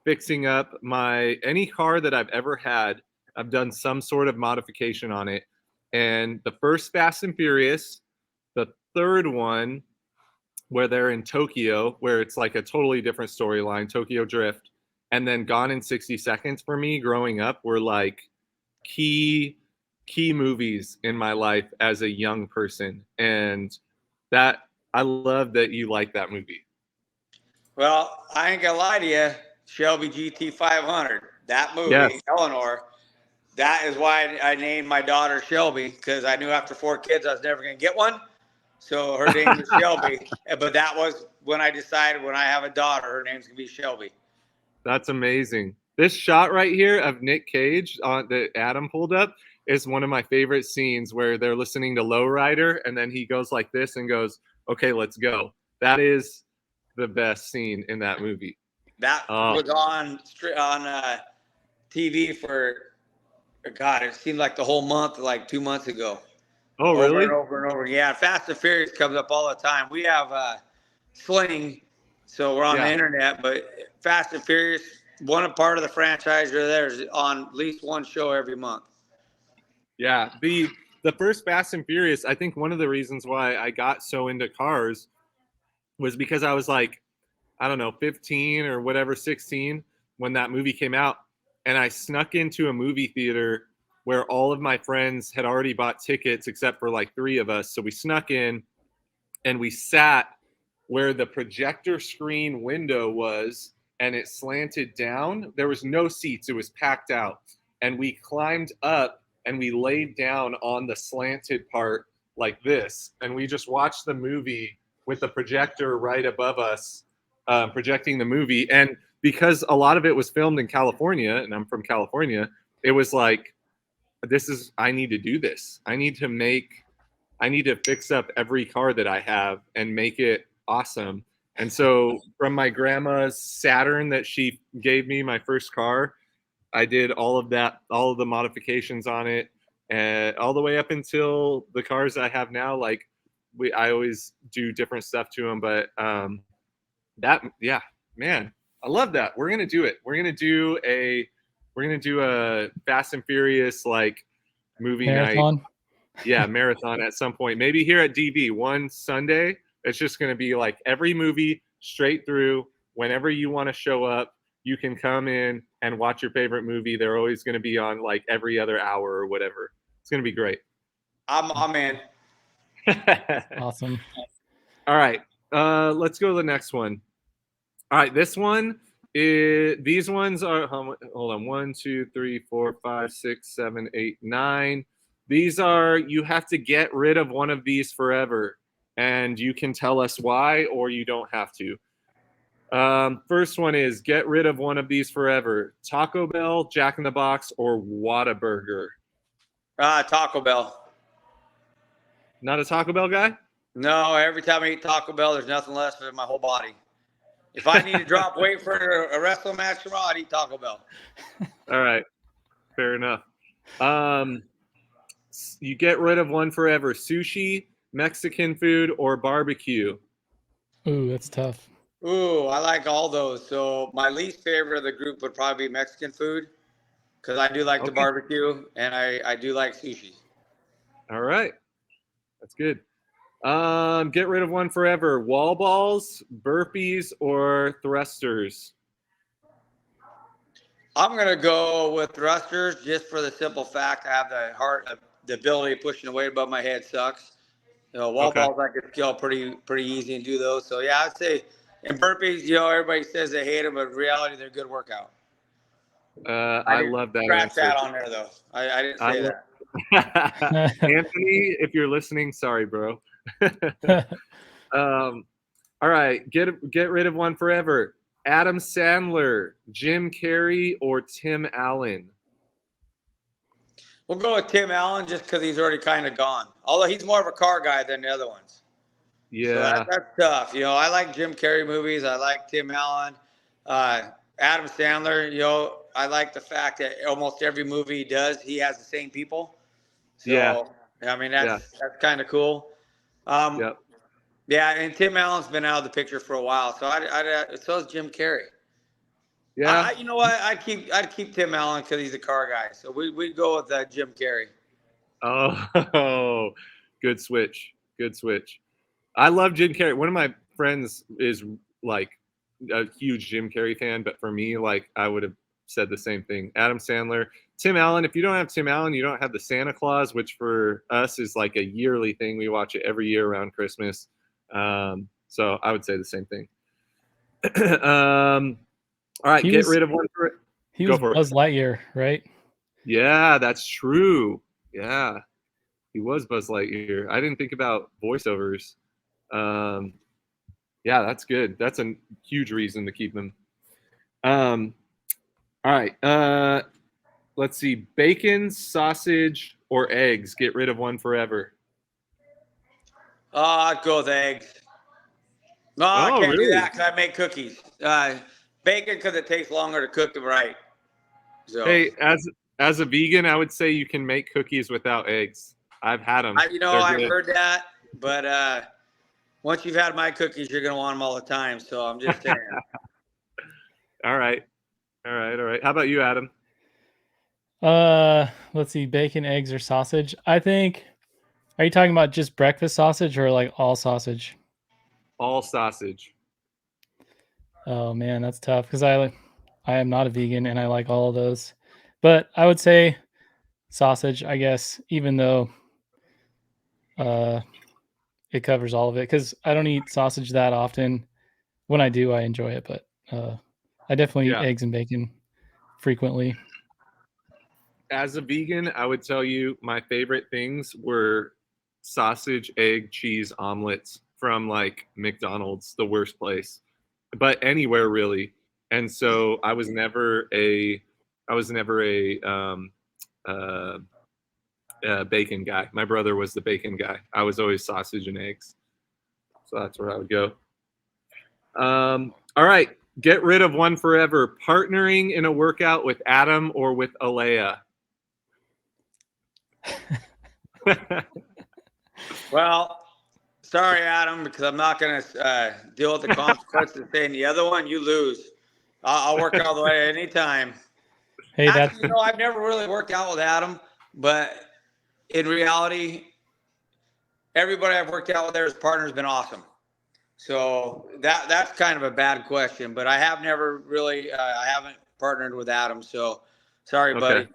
fixing up any car that I've ever had. I've done some sort of modification on it. And the first Fast and Furious, the third one, where they're in Tokyo, where it's like a totally different storyline, Tokyo Drift, and then Gone in 60 Seconds for me growing up were like key movies in my life as a young person. And that I love that you like that movie. Well, I ain't gonna lie to you, Shelby GT 500. That movie, Yes. Eleanor. That is why I named my daughter Shelby because I knew after 4 kids I was never gonna get one. So her name is Shelby. But that was when I decided when I have a daughter, her name's gonna be Shelby. That's amazing. This shot right here of Nick Cage that Adam pulled up is one of my favorite scenes where they're listening to Lowrider and then he goes like this and goes, "Okay, let's go." That is the best scene in that movie. That was on TV for God. It seemed like the whole month, like 2 months ago. Oh, over really? and over and over. Yeah, Fast and Furious comes up all the time. We have Sling, so we're on the internet, but Fast and Furious, one part of the franchise or there is on at least one show every month. Yeah, the first Fast and Furious, I think one of the reasons why I got so into cars was because I was like, I don't know, 15 or whatever, 16 when that movie came out. And I snuck into a movie theater where all of my friends had already bought tickets except for like 3 of us. So we snuck in and we sat where the projector screen window was, and it slanted down. There was no seats. It was packed out. And we climbed up and we laid down on the slanted part like this. And we just watched the movie with the projector right above us, projecting the movie. And because a lot of it was filmed in California, and I'm from California, it was like, I need to do this. I need to fix up every car that I have and make it awesome. And so from my grandma's Saturn that she gave me, my first car, I did all of the modifications on it, and all the way up until the cars I have now. Like I always do different stuff to them, but man, I love that. We're gonna do it. We're gonna do a Fast and Furious like movie Marathon. night. Yeah, marathon at some point. Maybe here at DV one Sunday. It's just gonna be like every movie straight through. Whenever you want to show up, you can come in and watch your favorite movie. They're always going to be on like every other hour or whatever. It's going to be great. I'm in. Awesome. All right. Let's go to the next one. All right. This one is, these ones are, hold on. 1, 2, 3, 4, 5, 6, 7, 8, 9. These are, you have to get rid of one of these forever. And you can tell us why, or you don't have to. First one is get rid of one of these forever. Taco Bell, Jack in the Box, or Whataburger. Taco Bell. Not a Taco Bell guy? No, every time I eat Taco Bell, there's nothing left in my whole body. If I need to drop weight for a wrestling match tomorrow, I'd eat Taco Bell. All right. Fair enough. You get rid of one forever. Sushi, Mexican food, or barbecue. Ooh, that's tough. Ooh, I like all those. So my least favorite of the group would probably be Mexican food, because I do like the barbecue, and I do like sushi. All right. That's good. Get rid of one forever. Wall balls, burpees, or thrusters. I'm going to go with thrusters just for the simple fact I have the ability of pushing the weight above my head sucks. Wall balls I could skill pretty easy and do those. So yeah, I'd say, and burpees, everybody says they hate them, but in reality they're a good workout. I love that scratch answer. that on there though. I didn't say that. Anthony, if you're listening, sorry, bro. All right, get rid of one forever. Adam Sandler, Jim Carrey, or Tim Allen? We'll go with Tim Allen just because he's already kind of gone. Although he's more of a car guy than the other ones. Yeah, so that's tough. I like Jim Carrey movies. I like Tim Allen. Adam Sandler, I like the fact that almost every movie he does, he has the same people. So, yeah. I mean, that's kind of cool. Yep. Yeah, and Tim Allen's been out of the picture for a while, so so is Jim Carrey. Yeah. You know what? I'd keep Tim Allen because he's a car guy. So we'd go with Jim Carrey. Oh, good switch. Good switch. I love Jim Carrey. One of my friends is like a huge Jim Carrey fan, but for me, like I would have said the same thing. Adam Sandler, Tim Allen. If you don't have Tim Allen, you don't have the Santa Claus, which for us is like a yearly thing. We watch it every year around Christmas. So I would say the same thing. All right, get rid of one. He was Buzz Lightyear, right? Yeah, that's true. Yeah, he was Buzz Lightyear. I didn't think about voiceovers. Yeah, that's good. That's a huge reason to keep him. All right. Let's see. Bacon, sausage, or eggs. Get rid of one forever. I'd go with eggs. No, I can't do that because I make cookies. Bacon because it takes longer to cook them right. So. Hey, as a vegan, I would say you can make cookies without eggs. I've had them. I've heard that, but once you've had my cookies, you're gonna want them all the time. So I'm just saying. All right. How about you, Adam? Let's see, bacon, eggs, or sausage. I think. Are you talking about just breakfast sausage or like all sausage? All sausage. Oh man, that's tough because I am not a vegan and I like all of those. But I would say it covers all of it because I don't eat sausage that often. When I do, I enjoy it, but I definitely eat Yeah. eggs and bacon frequently. As a vegan, I would tell you my favorite things were sausage, egg, cheese omelets from like McDonald's, the worst place, but anywhere really. And so I was never a uh, bacon guy. My brother was the bacon guy. I was always sausage and eggs. So that's where I would go. All right. Get rid of one forever. Partnering in a workout with Adam or with Alea. Well, sorry, Adam, because I'm not going to deal with the consequences of saying the other one, you lose. I'll work out the way anytime. Hey, that's Actually, I've never really worked out with Adam, but in reality, everybody I've worked out with there as partner has been awesome. So that's kind of a bad question, but I have never really I haven't partnered with Adam. So sorry, buddy. Okay.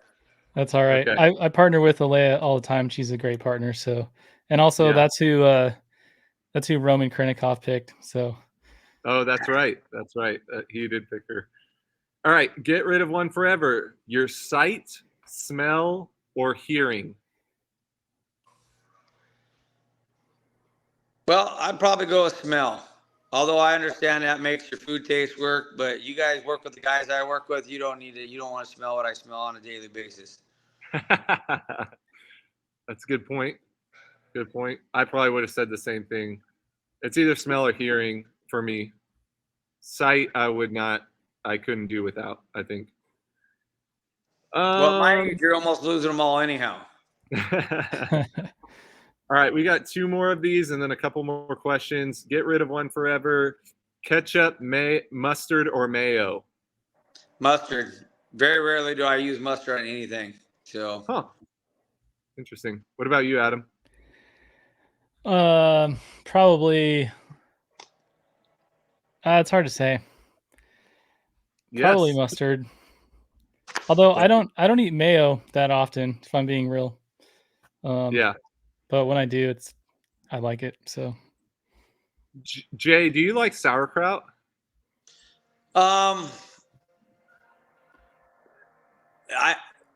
that's all right. Okay. I partner with Alea all the time. She's a great partner. So, and also Yeah. that's who Roman Krennikov picked. So Oh, that's right. That's right. He did pick her. All right. Get rid of one forever. Your sight, smell, or hearing. Well, I'd probably go with smell. Although I understand that makes your food taste work, but you guys work with the guys I work with. You don't need it. You don't want to smell what I smell on a daily basis. That's a good point. Good point. I probably would have said the same thing. It's either smell or hearing for me. Sight, I couldn't do without, I think. Well, my age, you're almost losing them all anyhow. All right, we got two more of these and then a couple more questions. Get rid of one forever. Ketchup, mustard, or mayo? Mustard. Very rarely do I use mustard on anything. So, Huh. Interesting. What about you, Adam? probably it's hard to say. Probably Yes. mustard. Although I don't eat mayo that often, if I'm being real. Yeah. But when I do, I like it. So Jay, do you like sauerkraut?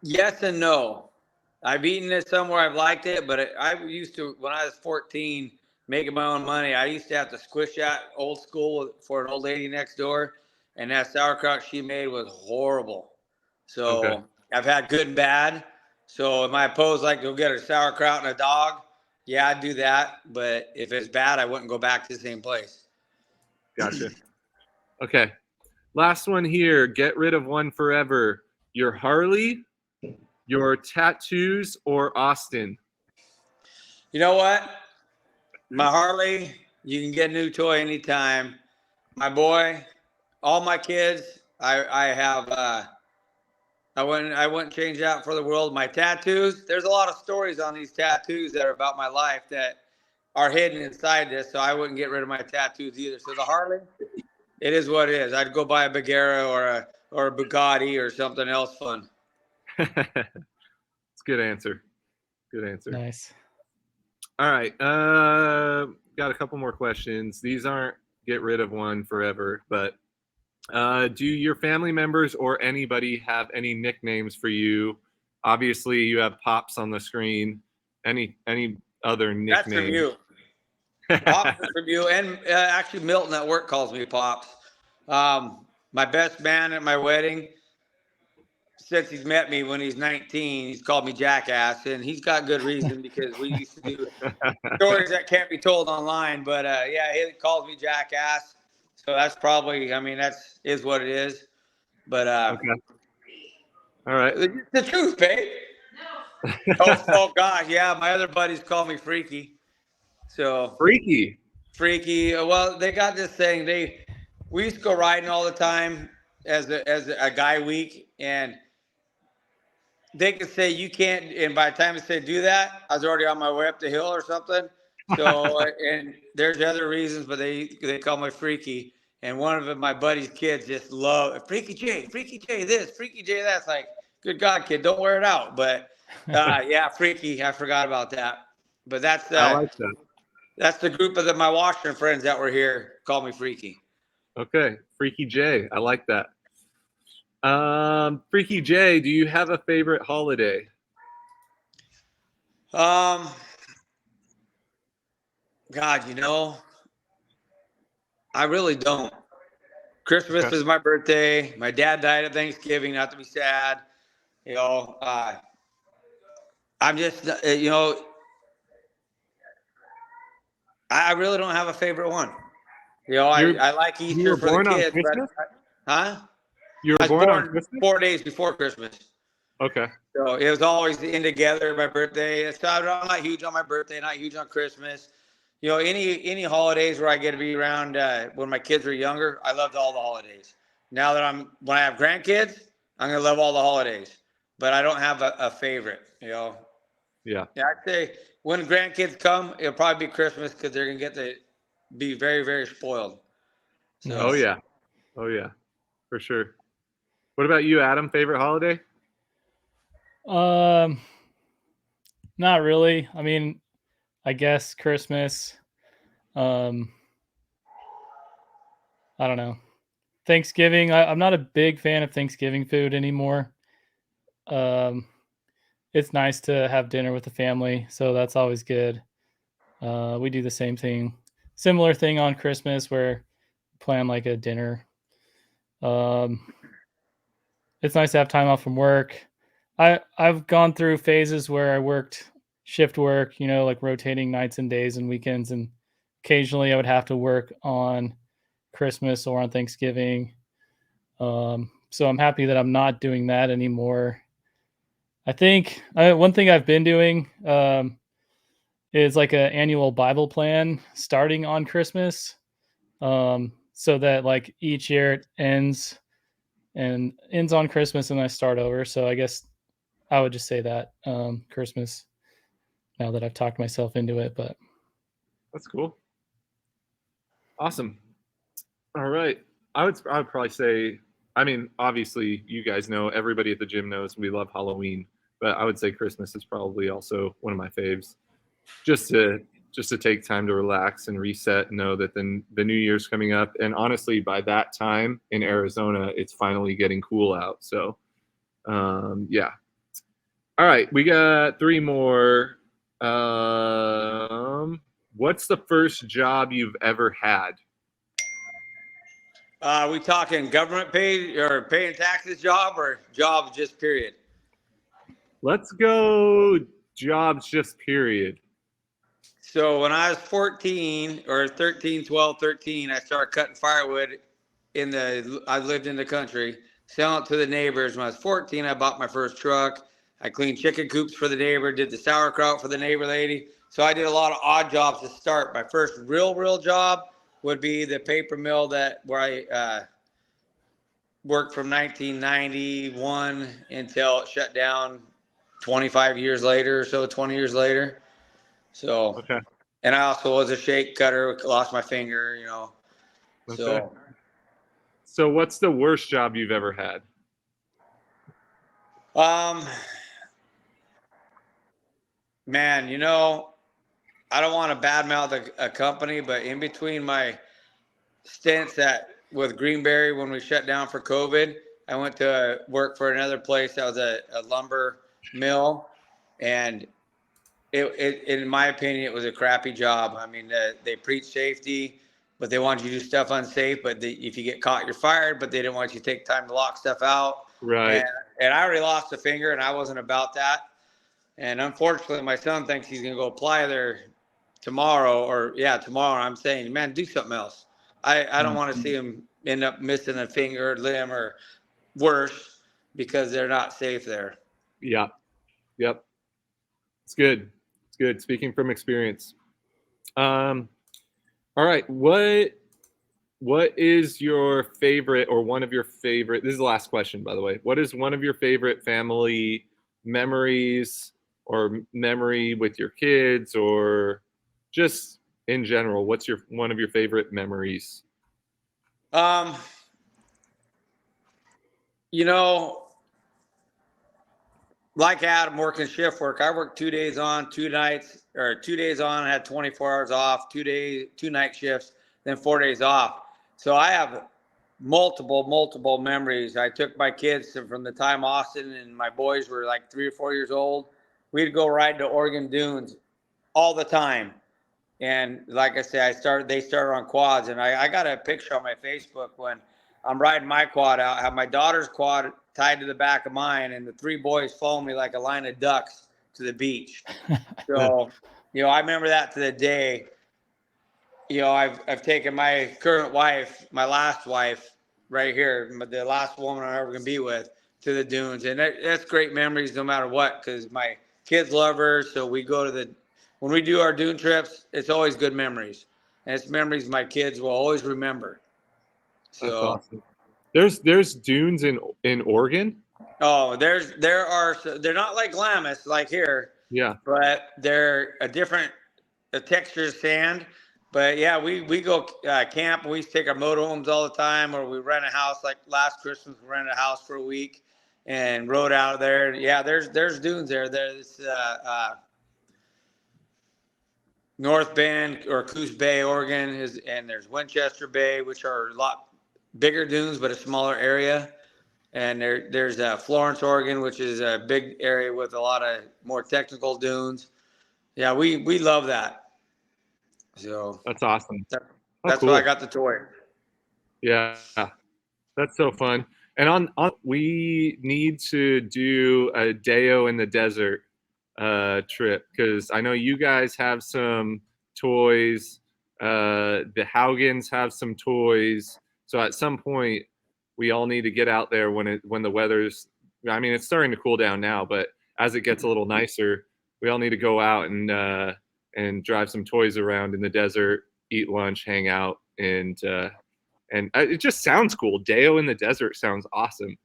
Yes and no. I've eaten it somewhere. I've liked it, but I used to, when I was 14, making my own money, I used to have to squish out old school for an old lady next door, and that sauerkraut she made was horrible. So Okay. I've had good and bad. So am I opposed like go get a sauerkraut and a dog? Yeah, I'd do that. But if it's bad, I wouldn't go back to the same place. Gotcha. Okay. Last one here. Get rid of one forever. Your Harley, your tattoos, or Austin? You know what? My Harley, you can get a new toy anytime. My boy, all my kids, I have I wouldn't change that for the world. My tattoos, there's a lot of stories on these tattoos that are about my life that are hidden inside this, so I wouldn't get rid of my tattoos either. So the Harley, it is what it is. I'd go buy a Bagheera or a Bugatti or something else fun. It's a good answer. Good answer. nice. All right. Got a couple more questions. These aren't get rid of one forever, but do your family members or anybody have any nicknames for you? Obviously, you have Pops on the screen. Any other nicknames? That's from you. Pops is from you, and actually Milton at work calls me Pops. My best man at my wedding, since he's met me when he's 19, he's called me Jackass, and he's got good reason because we used to do stories that can't be told online. But yeah, he calls me Jackass, so that's probably, I mean, that's is what it is. But Okay. All right. the truth, babe. No. Oh gosh, yeah. My other buddies call me Freaky. So Freaky. Well, they got this thing. We used to go riding all the time as a guy week, and they could say you can't. And by the time they say do that, I was already on my way up the hill or something. So and there's other reasons, but they call me Freaky. And one of them, my buddy's kids just love Freaky J, this, Freaky J. That's like, good God, kid, don't wear it out. But yeah, Freaky. I forgot about that. But that's I like that. That's the group of my Washington friends that were here call me Freaky. Okay, Freaky J. I like that. Freaky J, do you have a favorite holiday? God, I really don't. Christmas Okay. is my birthday. My dad died at Thanksgiving, not to be sad. I'm just, I really don't have a favorite one. I like You Easter were for the born on kids, but, Christmas? huh? You I were was born on born Christmas? 4 days before Christmas. Okay. So it was always in together, my birthday. So I'm not huge on my birthday, not huge on Christmas. Any holidays where I get to be around when my kids were younger, I loved all the holidays. Now that when I have grandkids, I'm gonna love all the holidays. But I don't have a favorite. Yeah. Yeah, I'd say when grandkids come, it'll probably be Christmas because they're gonna get to be very, very spoiled. So Oh yeah. Oh yeah. For sure. What about you, Adam? Favorite holiday? Um, not really. I mean, I guess Christmas. Um, I don't know. Thanksgiving. I'm not a big fan of Thanksgiving food anymore. Um, it's nice to have dinner with the family, so that's always good. We do the same thing, similar thing on Christmas where we plan like a dinner. Um, it's nice to have time off from work. I've gone through phases where I worked shift work, like rotating nights and days and weekends, and occasionally I would have to work on Christmas or on Thanksgiving. So I'm happy that I'm not doing that anymore. I think one thing I've been doing is like an annual Bible plan starting on Christmas, so that like each year it ends on Christmas and I start over. So I guess I would just say that Christmas. Now that I've talked myself into it, but That's cool. Awesome. All right. I would probably say, I mean, obviously you guys know, everybody at the gym knows we love Halloween, but I would say Christmas is probably also one of my faves. Just to take time to relax and reset, and know that then the new year's coming up. And honestly, by that time in Arizona, it's finally getting cool out. So yeah. All right, we got three more. What's the first job you've ever had? we talking government paid or paying taxes job or jobs just period? Let's go jobs just period. So when I was 14 or 13, 12, 13, I started cutting firewood I lived in the country, selling it to the neighbors. When I was 14, I bought my first truck. I cleaned chicken coops for the neighbor, did the sauerkraut for the neighbor lady. So I did a lot of odd jobs to start. My first real job would be the paper mill where I worked from 1991 until it shut down 25 years later or so, 20 years later. So, Okay. and I also was a shake cutter, lost my finger, Okay. So what's the worst job you've ever had? Man, I don't want to badmouth a company, but in between my stints with Greenberry when we shut down for COVID, I went to work for another place that was a lumber mill, and in my opinion, it was a crappy job. I mean, they preach safety, but they want you to do stuff unsafe. But if you get caught, you're fired. But they didn't want you to take time to lock stuff out. Right. And I already lost a finger, and I wasn't about that. And unfortunately, my son thinks he's going to go apply there tomorrow. I'm saying, man, do something else. I don't want to see him end up missing a finger, limb, or worse because they're not safe there. Yeah. Yep. It's good. It's good. Speaking from experience. All right. What is your favorite, or one of your favorite? This is the last question, by the way. What is one of your favorite family memories, or memory with your kids, or just in general? What's one of your favorite memories? You know, like Adam working shift work. I worked 2 days on, 2 nights, or 2 days on, had 24 hours off, 2 night shifts, then 4 days off. So I have multiple memories. I took my kids from the time Austin and my boys were like 3 or 4 years old. We'd go ride to Oregon dunes all the time. And like I say, they started on quads, and I got a picture on my Facebook when I'm riding my quad out. I have my daughter's quad tied to the back of mine, and the 3 boys follow me like a line of ducks to the beach. So, I remember that to the day. I've taken my current wife, my last wife, right here, the last woman I'm ever gonna be with, to the dunes, and that's great memories no matter what, because my kids love her. So we go to when we do our dune trips, it's always good memories, and it's memories my kids will always remember. So that's awesome. There's dunes in Oregon. Oh, they're not like Glamis like here. Yeah. But they're a texture of sand. But yeah, we go camp. We take our motorhomes all the time, or we rent a house. Like last Christmas, we rented a house for a week and rode out of there. Yeah, there's dunes there. There's North Bend or Coos Bay, Oregon, and there's Winchester Bay, which are a lot bigger dunes, but a smaller area. And there's Florence, Oregon, which is a big area with a lot of more technical dunes. Yeah, we love that. So That's awesome. That's cool. why I got the toy. Yeah, that's so fun. And on we need to do a Deo in the desert trip, because I know you guys have some toys. The Haugans have some toys. So at some point, we all need to get out there when the weather's. I mean, it's starting to cool down now, but as it gets a little nicer, we all need to go out and drive some toys around in the desert, eat lunch, hang out, and it just sounds cool. Deo in the desert sounds awesome.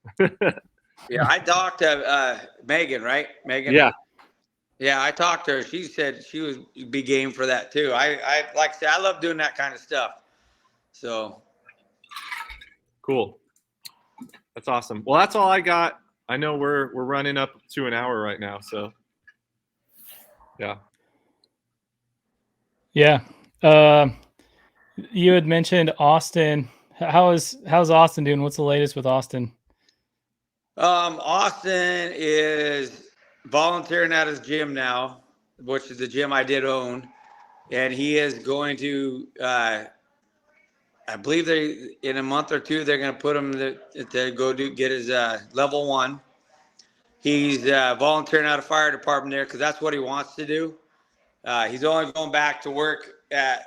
Yeah, I talked to Megan, right? Megan. Yeah. Yeah, I talked to her. She said she would be game for that too. I like I say, I love doing that kind of stuff. So cool. That's awesome. Well, that's all I got. I know we're running up to an hour right now, so yeah. Yeah. You had mentioned Austin. How's Austin doing? What's the latest with Austin? Austin is volunteering at his gym now, which is the gym I did own, and he is going to. I believe in a month or two they're going to put him to go get his level 1. He's volunteering at a fire department there because that's what he wants to do. He's only going back to work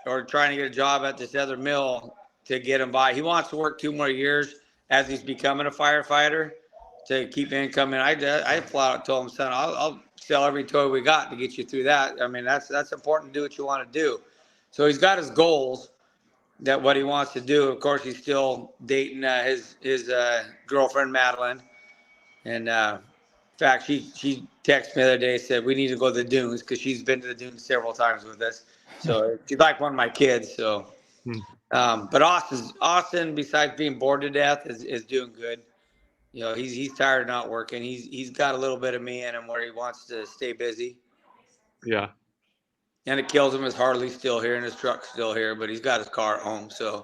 or trying to get a job at this other mill to get him by. He wants to work 2 more years as he's becoming a firefighter to keep income. And I flat out told him, son, I'll sell every toy we got to get you through that. I mean, that's important to do what you want to do. So he's got his goals, that what he wants to do. Of course, he's still dating his girlfriend, Madeline. And in fact, she texted me the other day, said we need to go to the dunes because she's been to the dunes several times with us. So she's like one of my kids. So, but Austin, besides being bored to death, is doing good. He's tired of not working. He's got a little bit of me in him where he wants to stay busy. Yeah. And it kills him. His Harley's still here and his truck's still here, but he's got his car at home. So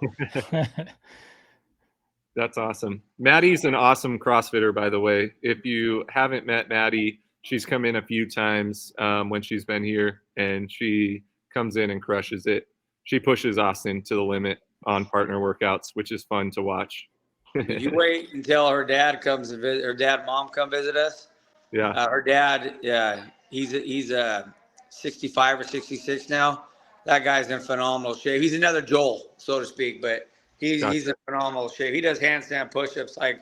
that's awesome. Maddie's an awesome CrossFitter, by the way. If you haven't met Maddie, she's come in a few times when she's been here, and she comes in and crushes it. She pushes Austin to the limit on partner workouts, which is fun to watch. Did you wait until her dad comes and visit? Her dad and mom come visit us. Yeah. Her dad, he's 65 or 66 now. That guy's in phenomenal shape. He's another Joel, so to speak, but he's in phenomenal shape. He does handstand push-ups like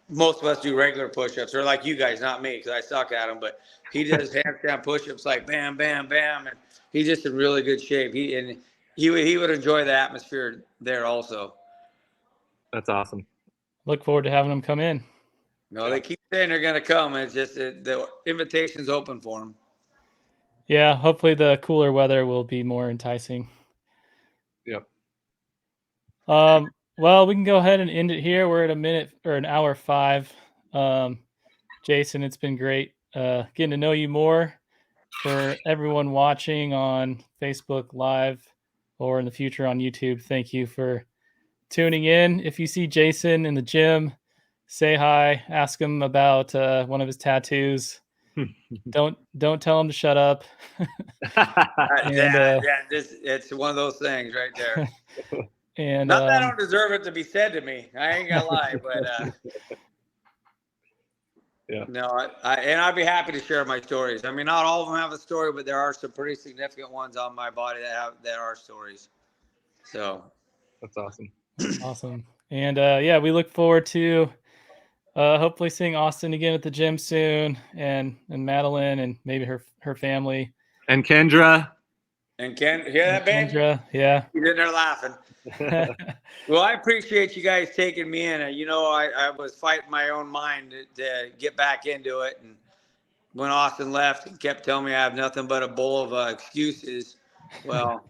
most of us do regular push-ups, or like you guys, not me, because I suck at them. But he does handstand push-ups like bam, bam, bam, and he's just in really good shape. He would enjoy the atmosphere there also. That's awesome. Look forward to having them come in. No, they keep saying they're going to come. It's just the invitation's open for them. Yeah, hopefully the cooler weather will be more enticing. Yep. Well, we can go ahead and end it here. We're at an hour 5. Jason, it's been great getting to know you more. For everyone watching on Facebook Live or in the future on YouTube, thank you for tuning in. If you see Jason in the gym, say hi, ask him about one of his tattoos. Don't tell him to shut up. It's one of those things right there. And not that I don't deserve it to be said to me. I ain't gonna lie, but yeah. No, I'd be happy to share my stories. I mean, not all of them have a story, but there are some pretty significant ones on my body that are stories. So that's awesome. Awesome. And we look forward to hopefully seeing Austin again at the gym soon, and Madeline and maybe her family. And Kendra. And Ken, hear that, babe? Kendra, yeah. He's in there laughing. Well, I appreciate you guys taking me in. I was fighting my own mind to get back into it. And when Austin left and kept telling me I have nothing but a bowl of excuses, well,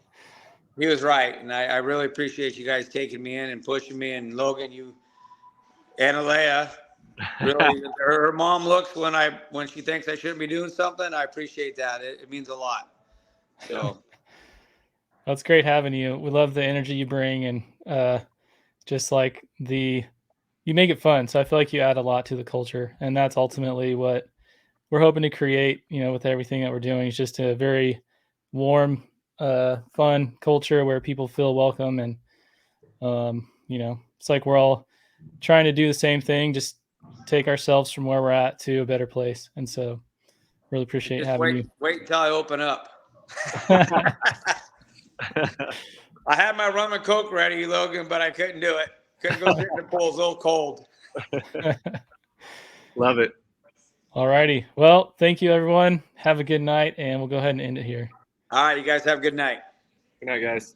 he was right. And I really appreciate you guys taking me in and pushing me. And Logan, you and Alea, really, her mom looks when she thinks I shouldn't be doing something. I appreciate that. It means a lot. So. Well, it's great having you. We love the energy you bring, and just like you make it fun. So I feel like you add a lot to the culture, and that's ultimately what we're hoping to create. With everything that we're doing, is just a very warm, fun culture where people feel welcome, and it's like we're all trying to do the same thing, just take ourselves from where we're at to a better place. And so, really appreciate having you. Wait until I open up. I had my rum and coke ready, Logan, but I couldn't do it. Couldn't go sit in the pool. It's so cold. Love it. All righty. Well, thank you, everyone. Have a good night, and we'll go ahead and end it here. All right, you guys have a good night. Good night, guys.